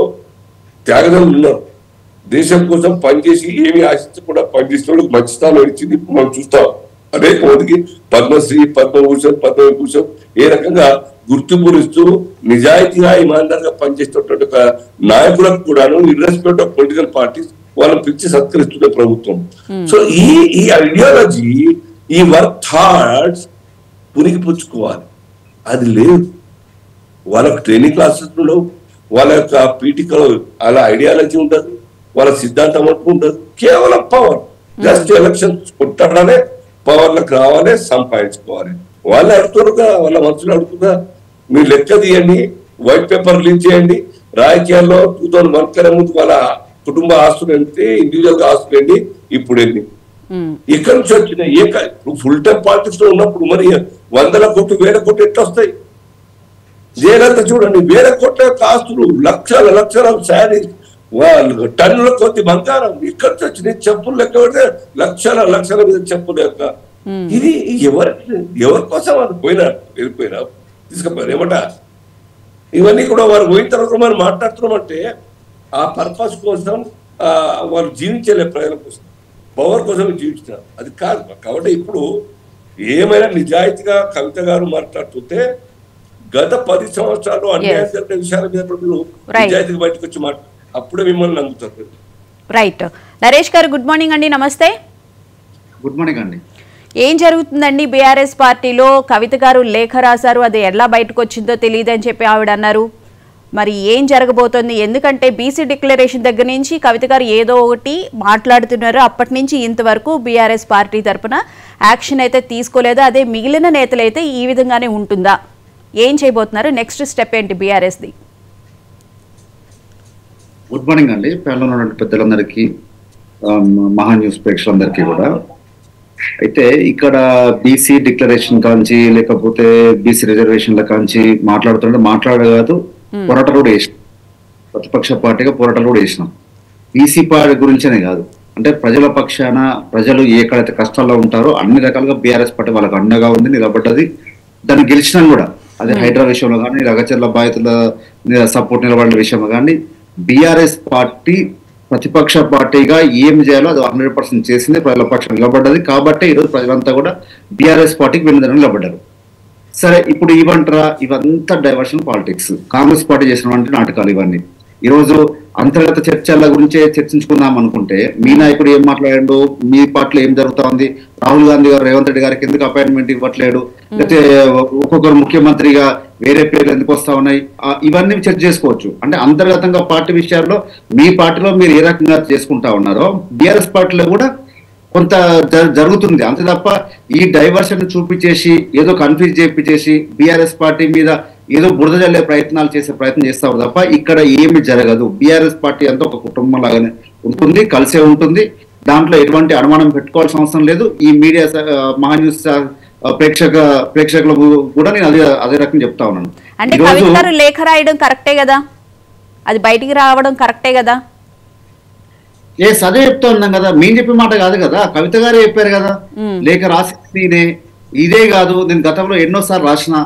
త్యాగదలు ఉన్నారు, దేశం కోసం పనిచేసి ఏమి ఆశించకుండా పనిచేసిన మంచి స్థానం ఇచ్చింది. ఇప్పుడు మనం చూస్తాం అనేక మందికి పద్మశ్రీ, పద్మభూషణ్, పద్మవిభూషణ్ ఏ రకంగా గుర్తింపులు ఇస్తూ నిజాయితీగా ఇమాందారుగా పనిచేస్తున్నటువంటి ఒక నాయకులకు కూడాను ఇర్రెస్పెక్ట్ ఆఫ్ పొలిటికల్ పార్టీస్ వాళ్ళని పిలిచి సత్కరిస్తున్న ప్రభుత్వం. సో ఈ ఐడియాలజీ, ఈ వర్క్ థాట్స్ పునికి పుచ్చుకోవాలి. అది లేదు. వాళ్ళకి ట్రైనింగ్ క్లాసెస్ ఉండవు, వాళ్ళ యొక్క పీఠికలో అలా ఐడియాలజీ ఉండదు, వాళ్ళ సిద్ధాంతం అంటూ ఉండదు. కేవలం పవర్, జస్ట్ ఎలక్షన్స్ కొట్టాడనే పవర్లకు రావాలి, సంపాదించుకోవాలి. వాళ్ళు అడుగుతారుగా, వాళ్ళ మనుషులు అడుగుతుందా, మీరు లెక్క తీయండి, వైట్ పేపర్ రిలీజ్ చేయండి. రాజకీయాల్లో 2001 కన్నా ముందు వాళ్ళ కుటుంబ ఆస్తులు ఏంటి, ఇండివిజువల్ గా ఆస్తులు ఏంటి, ఇప్పుడు ఏంటి, ఇక్కడ నుంచి వచ్చినాయి. ఫుల్ టైం పాలిటిక్స్ లో ఉన్నప్పుడు మరి 100 కోట్లు 1000 కోట్లు ఎట్లా వస్తాయి? జయలలిత చూడండి, 1000 కోట్ల యొక్క ఆస్తులు, లక్షల లక్షల శారీస్, వాళ్ళు టన్నుల కొద్ది బంగారం ఇక్కడ వచ్చింది, చెప్పులు లెక్క పెడితే లక్షల లక్షల మీద చెప్పులు లెక్క. ఇది ఎవరి కోసం వాళ్ళు వెళ్ళిపోయినా తీసుకుపోయారు ఏమంట. ఇవన్నీ కూడా వారు పోయిన తర్వాత మనం మాట్లాడుతున్నామంటే ఆ పర్పస్ కోసం వాళ్ళు జీవించలే, ప్రజల కోసం పవర్ కోసం జీవించారు, అది కాదు. కాబట్టి ఇప్పుడు ఏమైనా నిజాయితీగా కవిత గారు మాట్లాడుతుంటే గత 10 సంవత్సరాలు అన్యాయం జరిగిన విషయాల మీద మీరు నిజాయితీగా బయటకు వచ్చి మాట్లాడు, అప్పుడే మిమ్మల్ని నమ్ముతారు. రైట్. నరేష్ గారు గుడ్ మార్నింగ్ అండి. నమస్తే. గుడ్ మార్నింగ్ అండి. ఏం జరుగుతుందండి బీఆర్ఎస్ పార్టీలో? కవిత గారు లేఖ రాశారు, అది ఎలా బయటకు వచ్చిందో తెలియదు అని చెప్పి ఆవిడ అన్నారు. మరి ఏం జరగబోతోంది? ఎందుకంటే బీసీ డిక్లరేషన్ దగ్గర నుంచి కవిత గారు ఏదో ఒకటి మాట్లాడుతున్నారు, అప్పటి నుంచి ఇంతవరకు బీఆర్ఎస్ పార్టీ తరఫున యాక్షన్ అయితే తీసుకోలేదు. అదే మిగిలిన నేతలైతే ఈ విధంగానే ఉంటుందా? ఏం చేయబోతున్నారు? నెక్స్ట్ స్టెప్ ఏంటి బీఆర్ఎస్ది? గుడ్ మార్నింగ్ అండి. ప్యానెల్లో ఉన్న పెద్దలందరికీ, మహా న్యూస్ ప్రేక్షకులందరికీ కూడా. అయితే ఇక్కడ బీసీ డిక్లరేషన్ కాంచి లేకపోతే బీసీ రిజర్వేషన్ల కాంచి మాట్లాడగాదు, పోరాటాలు కూడా చేసినాం. ప్రతిపక్ష పార్టీగా పోరాటాలు కూడా చేసినాం. బీసీ పార్టీ గురించనే కాదు, అంటే ప్రజల పక్షాన ప్రజలు ఎక్కడైతే కష్టాల్లో ఉంటారో అన్ని రకాలుగా బీఆర్ఎస్ పార్టీ వాళ్ళకి అండగా ఉంది, నిలబడ్డది. దాన్ని గెలిచినాం కూడా. అదే హైడ్రా విషయంలో కానీ, రగచర్ల బాధితుల సపోర్ట్ నిలబడిన విషయంలో కానీ బీఆర్ఎస్ పార్టీ ప్రతిపక్ష పార్టీగా ఏం చేయాలో అది 100% చేసింది, ప్రజల పక్షం నిలబడ్డది. కాబట్టి ఈరోజు ప్రజలంతా కూడా బీఆర్ఎస్ పార్టీకి వెనుదన నిలబడ్డారు. సరే, ఇప్పుడు ఇవంతా డైవర్షన్ పాలిటిక్స్, కాంగ్రెస్ పార్టీ చేసినటువంటి నాటకాలు ఇవన్నీ. ఈరోజు అంతర్గత చర్చల గురించే చర్చించుకుందాం అనుకుంటే మీ నాయకుడు ఏం మాట్లాడాడు, మీ పార్టీలో ఏం జరుగుతా ఉంది, రాహుల్ గాంధీ గారు రేవంత్ రెడ్డి గారికి ఎందుకు అపాయింట్మెంట్ ఇవ్వట్లేడు, లేకపోతే ఒక్కొక్కరు ముఖ్యమంత్రిగా వేరే పేర్లు ఎందుకు వస్తా ఉన్నాయి, ఇవన్నీ చర్చ చేసుకోవచ్చు. అంటే అంతర్గతంగా పార్టీ విషయాల్లో మీ పార్టీలో మీరు ఏ రకంగా చేసుకుంటా ఉన్నారో బీఆర్ఎస్ పార్టీలో కూడా కొంత జరుగుతుంది. అంతే తప్ప ఈ డైవర్షన్ చూపించేసి ఏదో కన్ఫ్యూజ్ చేయించేసి బీఆర్ఎస్ పార్టీ మీద ఏదో బురద జల్లే ప్రయత్నాలు ప్రయత్నం చేస్తారు తప్ప ఇక్కడ ఏమి జరగదు. బీఆర్ఎస్ పార్టీ అంతా ఒక కుటుంబం లాగానే ఉంటుంది, కలిసే ఉంటుంది. దాంట్లో ఎటువంటి అనుమానం పెట్టుకోవాల్సిన అవసరం లేదు. ఈ మీడియా మహా న్యూస్ ప్రేక్షకులకు కూడా నేను అదే రకం చెప్తా ఉన్నాను. అంటే కవిత గారు లేఖ రాయడం కరెక్టే కదా, అది బయటికి రావడం కరెక్టే కదా? అదే చెప్తా ఉన్నాం కదా, మేము చెప్పే మాట కాదు కదా, కవిత గారే చెప్పారు కదా. లేఖ రాసింది నేనే, ఇదే కాదు నేను గతంలో ఎన్నోసార్లు రాసిన,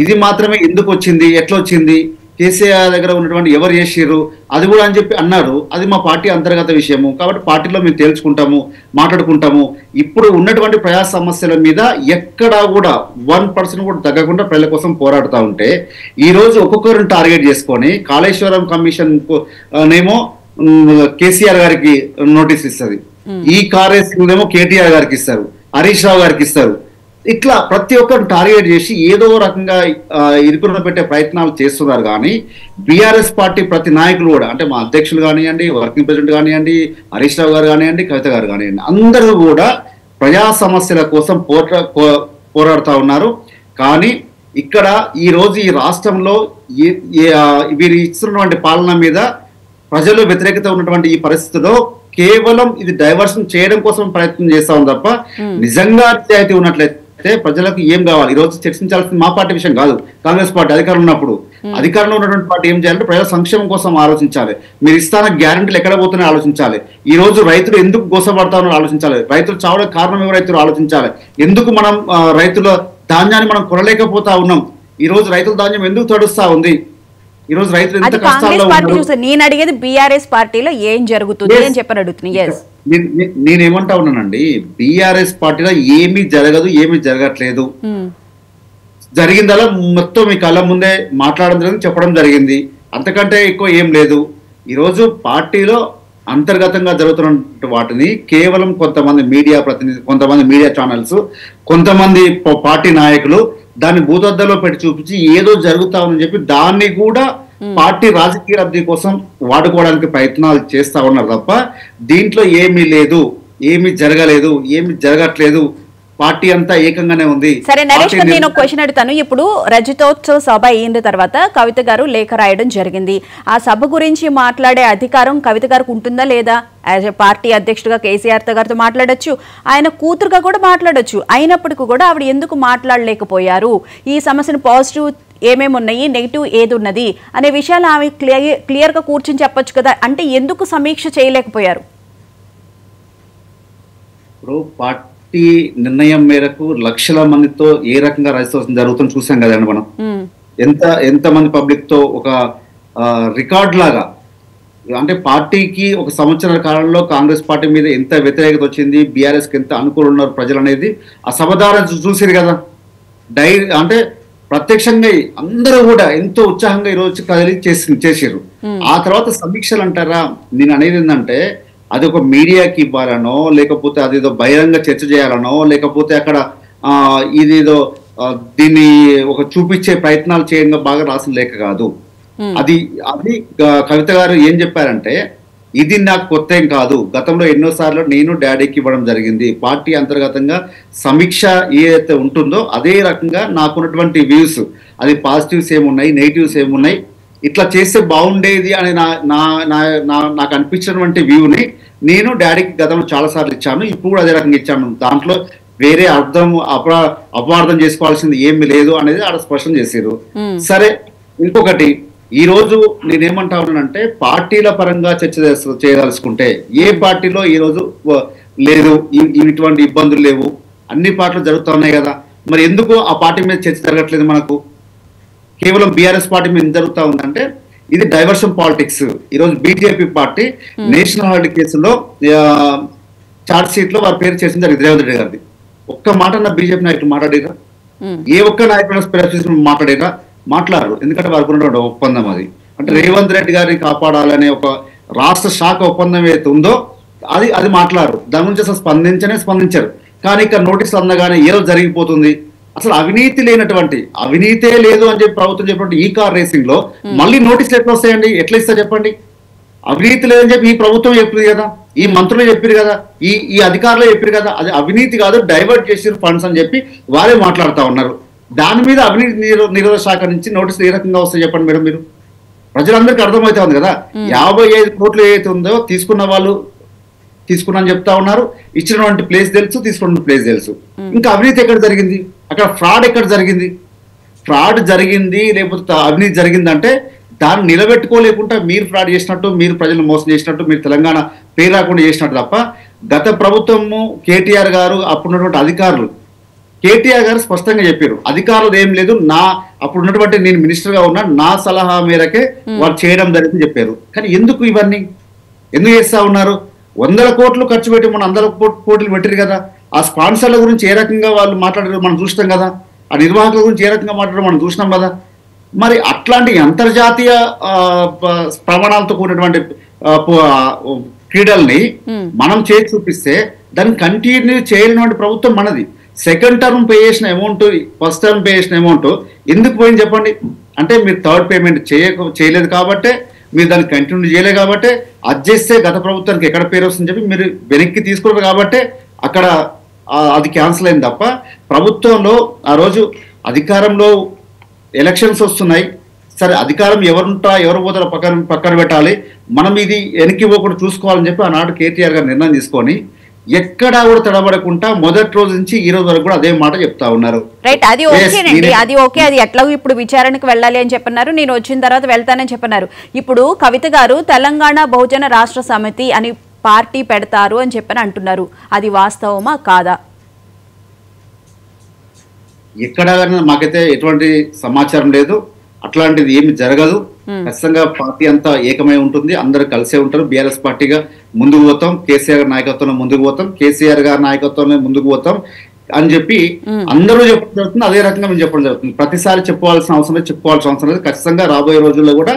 ఇది మాత్రమే ఎందుకు వచ్చింది, ఎట్లా వచ్చింది, కేసీఆర్ దగ్గర ఉన్నటువంటి ఎవరు చేసిర్రు అది కూడా అని చెప్పి అన్నారు. అది మా పార్టీ అంతర్గత విషయము, కాబట్టి పార్టీలో మేము తేల్చుకుంటాము, మాట్లాడుకుంటాము. ఇప్పుడు ఉన్నటువంటి ప్రజా సమస్యల మీద ఎక్కడా కూడా 1% కూడా తగ్గకుండా ప్రజల కోసం పోరాడుతూ ఉంటే ఈ రోజు ఒక్కొక్కరిని టార్గెట్ చేసుకొని కాళేశ్వరం కమిషన్ నేమో కేసీఆర్ గారికి నోటీస్ ఇస్తుంది, ఈ కారేమో కేటీఆర్ గారికి ఇస్తారు, హరీష్ రావు గారికి ఇస్తారు. ఇట్లా ప్రతి ఒక్కరు టార్గెట్ చేసి ఏదో రకంగా ఇరుకున పెట్టే ప్రయత్నాలు చేస్తున్నారు. కానీ బీఆర్ఎస్ పార్టీ ప్రతి నాయకులు కూడా, అంటే మా అధ్యక్షులు కానివ్వండి, వర్కింగ్ ప్రెసిడెంట్ కానివ్వండి, హరీష్ రావు గారు కానివ్వండి, కవిత గారు కానివ్వండి, అందరూ కూడా ప్రజా సమస్యల కోసం పోరాడుతూ ఉన్నారు. కానీ ఇక్కడ ఈ రోజు ఈ రాష్ట్రంలో వీరు ఇస్తున్నటువంటి పాలన మీద ప్రజలు వ్యతిరేకత ఉన్నటువంటి ఈ పరిస్థితిలో కేవలం ఇది డైవర్షన్ చేయడం కోసం ప్రయత్నం చేస్తాం తప్ప నిజంగా నిజాయితీ ఉన్నట్లయితే ప్రజలకు ఏం కావాలి, ఈ రోజు చర్చించాల్సింది మా పార్టీ విషయం కాదు. కాంగ్రెస్ పార్టీ అధికారంలో ఉన్నప్పుడు అధికారంలో ఉన్నటువంటి పార్టీ ఏం చేయాలంటే ప్రజల సంక్షేమం కోసం ఆలోచించాలి. మీరు ఇస్తాన గ్యారంటీలు ఎక్కడ పోతున్నాయో ఆలోచించాలి. ఈ రోజు రైతులు ఎందుకు గోసపడతామో ఆలోచించాలి. రైతులు చావడానికి కారణం ఎవరు రైతులు ఆలోచించాలి. ఎందుకు మనం రైతుల ధాన్యాన్ని మనం కొనలేకపోతా ఉన్నాం, ఈ రోజు రైతుల ధాన్యం ఎందుకు తడుస్తా ఉంది, ఈ రోజు రైతులు ఎంత కష్టాల్లో ఉన్నారు. నేను అడిగేది బీఆర్ఎస్ పార్టీలో ఏం జరుగుతుంది అని చెప్పని అడుగుతున్నాను. నేనేమంటా ఉన్నానండి, బీఆర్ఎస్ పార్టీలో ఏమీ జరగదు, ఏమీ జరగట్లేదు. జరిగిందలా మొత్తం మీ కళ్ళ ముందే మాట్లాడడం జరిగింది, చెప్పడం జరిగింది, అంతకంటే ఎక్కువ ఏం లేదు. ఈరోజు పార్టీలో అంతర్గతంగా జరుగుతున్న వాటిని కేవలం కొంతమంది మీడియా ప్రతినిధి, కొంతమంది మీడియా ఛానల్స్, కొంతమంది పార్టీ నాయకులు దాన్ని భూతద్దలో పెట్టి చూపించి ఏదో జరుగుతా ఉందని చెప్పి దాన్ని కూడా పార్టీ రాజకీయ లబ్ధి కోసం వాడుకోవడానికి ప్రయత్నాలు చేస్తా ఉన్నారు తప్ప దీంట్లో ఏమీ లేదు, ఏమీ జరగలేదు, ఏమీ జరగట్లేదు. పార్టీ అంతా ఏకంగానే ఉంది. సరే నరేష్ గారు, నేను క్వశ్చన్ అడుగుతాను. ఇప్పుడు రజతోత్సవ సభ అయిన తర్వాత కవిత గారు లేఖ రాయడం జరిగింది. ఆ సభ గురించి మాట్లాడే అధికారం కవిత గారికి ఉంటుందా లేదా? యాజ్ ఎ పార్టీ అధ్యక్షుడిగా కేసీఆర్ గారితో మాట్లాడొచ్చు, ఆయన కూతురుగా కూడా మాట్లాడొచ్చు. అయినప్పటికీ కూడా ఆవిడ ఎందుకు మాట్లాడలేకపోయారు? ఈ సమస్యను పాజిటివ్ ఏమేమి ఉన్నాయి, నెగిటివ్ ఏది ఉన్నది అనే విషయాలు ఆమె క్లియర్గా కూర్చొని చెప్పొచ్చు కదా. అంటే ఎందుకు సమీక్ష చేయలేకపోయారు? ఇప్పుడు పార్టీ నిర్ణయం మేరకు లక్షల మందితో ఏ రకంగా రిజిస్ట్రేషన్ జరుగుతుందో చూసాం కదండి మనం. ఎంత మంది పబ్లిక్ తో ఒక రికార్డ్ లాగా, అంటే పార్టీకి ఒక సంవత్సరాల కాలంలో కాంగ్రెస్ పార్టీ మీద ఎంత వ్యతిరేకత వచ్చింది, బీఆర్ఎస్ కి ఎంత అనుకూలంగా ఉన్నారు ప్రజలు అనేది ఆ సభదారం చూసారు కదా. అంటే ప్రత్యక్షంగా అందరూ కూడా ఎంతో ఉత్సాహంగా ఈరోజు కదిలి చేసారు. ఆ తర్వాత సమీక్షలు అంటారా, నేను అనేది ఏంటంటే అది ఒక మీడియాకి ఇవ్వాలనో, లేకపోతే అదేదో బహిరంగ చర్చ చేయాలనో, లేకపోతే అక్కడ ఇదేదో దీన్ని ఒక చూపించే ప్రయత్నాలు చేయడంగా బాగా రాసిన లేఖ కాదు అది. కవిత గారు ఏం చెప్పారంటే, ఇది నాకు కొత్త ఏం కాదు, గతంలో ఎన్నోసార్లు నేను డాడీకి ఇవ్వడం జరిగింది. పార్టీ అంతర్గతంగా సమీక్ష ఏదైతే ఉంటుందో అదే రకంగా నాకున్నటువంటి వ్యూస్, అది పాజిటివ్స్ ఏమున్నాయి, నెగిటివ్స్ ఏమున్నాయి, ఇట్లా చేస్తే బాగుండేది అని నాకు అనిపించినటువంటి వ్యూని నేను డాడీకి గతంలో చాలా సార్లు ఇచ్చాను, ఇప్పుడు కూడా అదే రకంగా ఇచ్చాను. దాంట్లో వేరే అపార్థం చేసుకోవాల్సింది ఏమి లేదు అనేది ఆడ స్పష్టం చేశారు. సరే, ఇంకొకటి ఈ రోజు నేనేమంటా ఉన్నానంటే, పార్టీల పరంగా చర్చ చేయదలుచుకుంటే ఏ పార్టీలో ఈ రోజు లేదు, ఇటువంటి ఇబ్బందులు లేవు, అన్ని పార్టీలు జరుగుతూ ఉన్నాయి కదా, మరి ఎందుకు ఆ పార్టీ మీద చర్చ జరగట్లేదు? మనకు కేవలం బీఆర్ఎస్ పార్టీ మీద జరుగుతూ ఉందంటే ఇది డైవర్షన్ పాలిటిక్స్. ఈరోజు బీజేపీ పార్టీ నేషనల్ హాలిడే కేసులో చార్జ్ షీట్ లో వారి పేరు చేసింది జరిగింది రేవంత్ రెడ్డి గారిది. ఒక్క మాట నా బీజేపీ నాయకులు మాట్లాడేగా, ఏ ఒక్క నాయకుడు మాట్లాడేగా? మాట్లాడరు. ఎందుకంటే వారికి ఉన్నటువంటి ఒప్పందం అది. అంటే రేవంత్ రెడ్డి గారిని కాపాడాలనే ఒక రాష్ట్ర శాఖ ఒప్పందం ఏదైతే ఉందో అది మాట్లాడరు. దాని గురించి అసలు స్పందించారు. కానీ ఇక్కడ నోటీసులు అందగానే ఏదో జరిగిపోతుంది. అసలు అవినీతి అవినీతే లేదు అని చెప్పి ప్రభుత్వం చెప్పినట్టు ఈ కార్ రేసింగ్ లో మళ్ళీ నోటీసులు ఎట్లా వస్తాయండి? ఎట్లా ఇస్తా చెప్పండి? అవినీతి లేదని చెప్పి ఈ ప్రభుత్వం చెప్పింది కదా, ఈ మంత్రులు చెప్పారు కదా, ఈ అధికారులు చెప్పారు కదా, అది అవినీతి కాదు, డైవర్ట్ చేసిన ఫండ్స్ అని చెప్పి వారే మాట్లాడుతూ ఉన్నారు. దాని మీద అవినీతి నిరోధక శాఖ నుంచి నోటీసులు ఏ రకంగా వస్తాయి చెప్పండి మేడం మీరు? ప్రజలందరికీ అర్థమవుతా ఉంది కదా. 55 కోట్లు ఏదైతే ఉందో తీసుకున్న వాళ్ళు తీసుకున్నా చెప్తా ఉన్నారు, ఇచ్చినటువంటి ప్లేస్ తెలుసు, తీసుకున్న ప్లేస్ తెలుసు. ఇంకా అవినీతి ఎక్కడ జరిగింది? అక్కడ ఫ్రాడ్ ఎక్కడ జరిగింది? ఫ్రాడ్ జరిగింది లేకపోతే అవినీతి జరిగిందంటే దాన్ని నిలబెట్టుకోలేకుండా మీరు ఫ్రాడ్ చేసినట్టు, మీరు ప్రజలను మోసం చేసినట్టు, మీరు తెలంగాణ పేరు రాకుండా చేసినట్టు తప్ప, గత ప్రభుత్వము కేటీఆర్ గారు అప్పుడున్నటువంటి అధికారులు, కేటీఆర్ గారు స్పష్టంగా చెప్పారు, అధికారులు ఏం లేదు, అప్పుడు ఉన్నటువంటి నేను మినిస్టర్ గా ఉన్నా, నా సలహా మేరకే వాళ్ళు చేయడం జరిగింది చెప్పారు. కానీ ఎందుకు ఇవన్నీ ఎందుకు చేస్తా ఉన్నారు? 100 కోట్లు ఖర్చు పెట్టి మనం 100 కోట్లు పెట్టారు కదా. ఆ స్పాన్సర్ల గురించి ఏ రకంగా వాళ్ళు మాట్లాడారు మనం చూస్తాం కదా, ఆ నిర్వాహకుల గురించి ఏ రకంగా మాట్లాడారు మనం చూసినాం కదా. మరి అట్లాంటి అంతర్జాతీయ ప్రమాణాలతో కూడినటువంటి క్రీడల్ని మనం చేసి చూపిస్తే దాన్ని కంటిన్యూ చేయలేనటువంటి ప్రభుత్వం మనది. సెకండ్ టర్మ్ పే చేసిన అమౌంట్, ఫస్ట్ టర్మ్ పే చేసిన అమౌంట్ ఎందుకు పోయింది చెప్పండి? అంటే మీరు థర్డ్ పేమెంట్ చేయలేదు కాబట్టే, మీరు దాన్ని కంటిన్యూ చేయలేదు కాబట్టి, అది చేస్తే గత ప్రభుత్వానికి ఎక్కడ పేరు వస్తుందని చెప్పి మీరు వెనక్కి తీసుకున్నారు కాబట్టి అక్కడ అది క్యాన్సిల్ అయింది తప్ప, ప్రభుత్వంలో ఆ రోజు అధికారంలో ఎలక్షన్స్ వస్తున్నాయి, సరే అధికారం ఎవరు పోతారో పక్కన పెట్టాలి, మనం ఇది వెనక్కి పోకుండా చూసుకోవాలని చెప్పి ఆనాడు కేటీఆర్ గారు నిర్ణయం తీసుకొని ఎక్కడా కూడా తడబడకుండా మొదటి రోజు నుంచి ఈ రోజు వరకు కూడా అదే మాట చెప్తా ఉన్నారు. రైట్, అది ఓకేనండి, అది ఓకే. అది ఎట్లా ఇప్పుడు విచారణకు వెళ్ళాలి అని చెప్పన్నారు, నేను వచ్చిన తర్వాత వెళ్తానని చెప్పన్నారు. ఇప్పుడు కవిత గారు తెలంగాణ బహుజన రాష్ట్ర సమితి అని పార్టీ పెడతారు అని చెప్పని అంటున్నారు, అది వాస్తవమా కాదా? ఎక్కడ మాకైతే ఎటువంటి సమాచారం లేదు, అట్లాంటిది ఏమి జరగదు. ఖచ్చితంగా పార్టీ అంతా ఏకమై ఉంటుంది, అందరూ కలిసే ఉంటారు. బీఆర్ఎస్ పార్టీగా ముందుకు పోతాం, కేసీఆర్ నాయకత్వంలో ముందుకు పోతాం, కేసీఆర్ గారి నాయకత్వంలో ముందుకు పోతాం అని చెప్పి అందరూ చెప్పడం జరుగుతుంది. అదే రకంగా మేము చెప్పడం జరుగుతుంది. ప్రతిసారి చెప్పుకోవాల్సిన అవసరం లేదు. ఖచ్చితంగా రాబోయే రోజుల్లో కూడా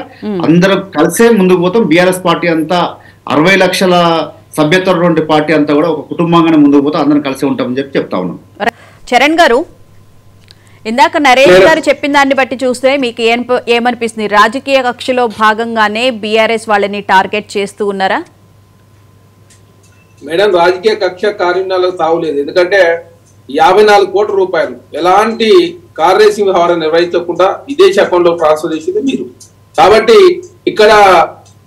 అందరూ కలిసే ముందుకు పోతాం. బీఆర్ఎస్ పార్టీ అంతా 60 లక్షల సభ్యత్వం పార్టీ అంతా కూడా ఒక కుటుంబంగానే ముందుకు పోతాం, అందరం కలిసే ఉంటామని చెప్పి చెప్తా ఉన్నాం. చరణ్ గారు, ఇందాక నరేష్ గారు చెప్పిన దాన్ని బట్టి చూస్తే మీకు ఏమనిపిస్తుంది? రాజకీయ కక్షలో భాగంగానే బీఆర్ఎస్ వాళ్ళని టార్గెట్ చేస్తూ ఉన్నారా? మేడం, రాజకీయ కక్ష కార్యక్రమాలకు తావులేదు. ఎందుకంటే 54 కోట్ల రూపాయలు ఎలాంటి కార్ రేసింగ్ వ్యవహారం నిర్వహించకుండా విదేశీ అకౌంట్ లో ట్రాన్స్ఫర్ చేసింది మీరు. కాబట్టి ఇక్కడ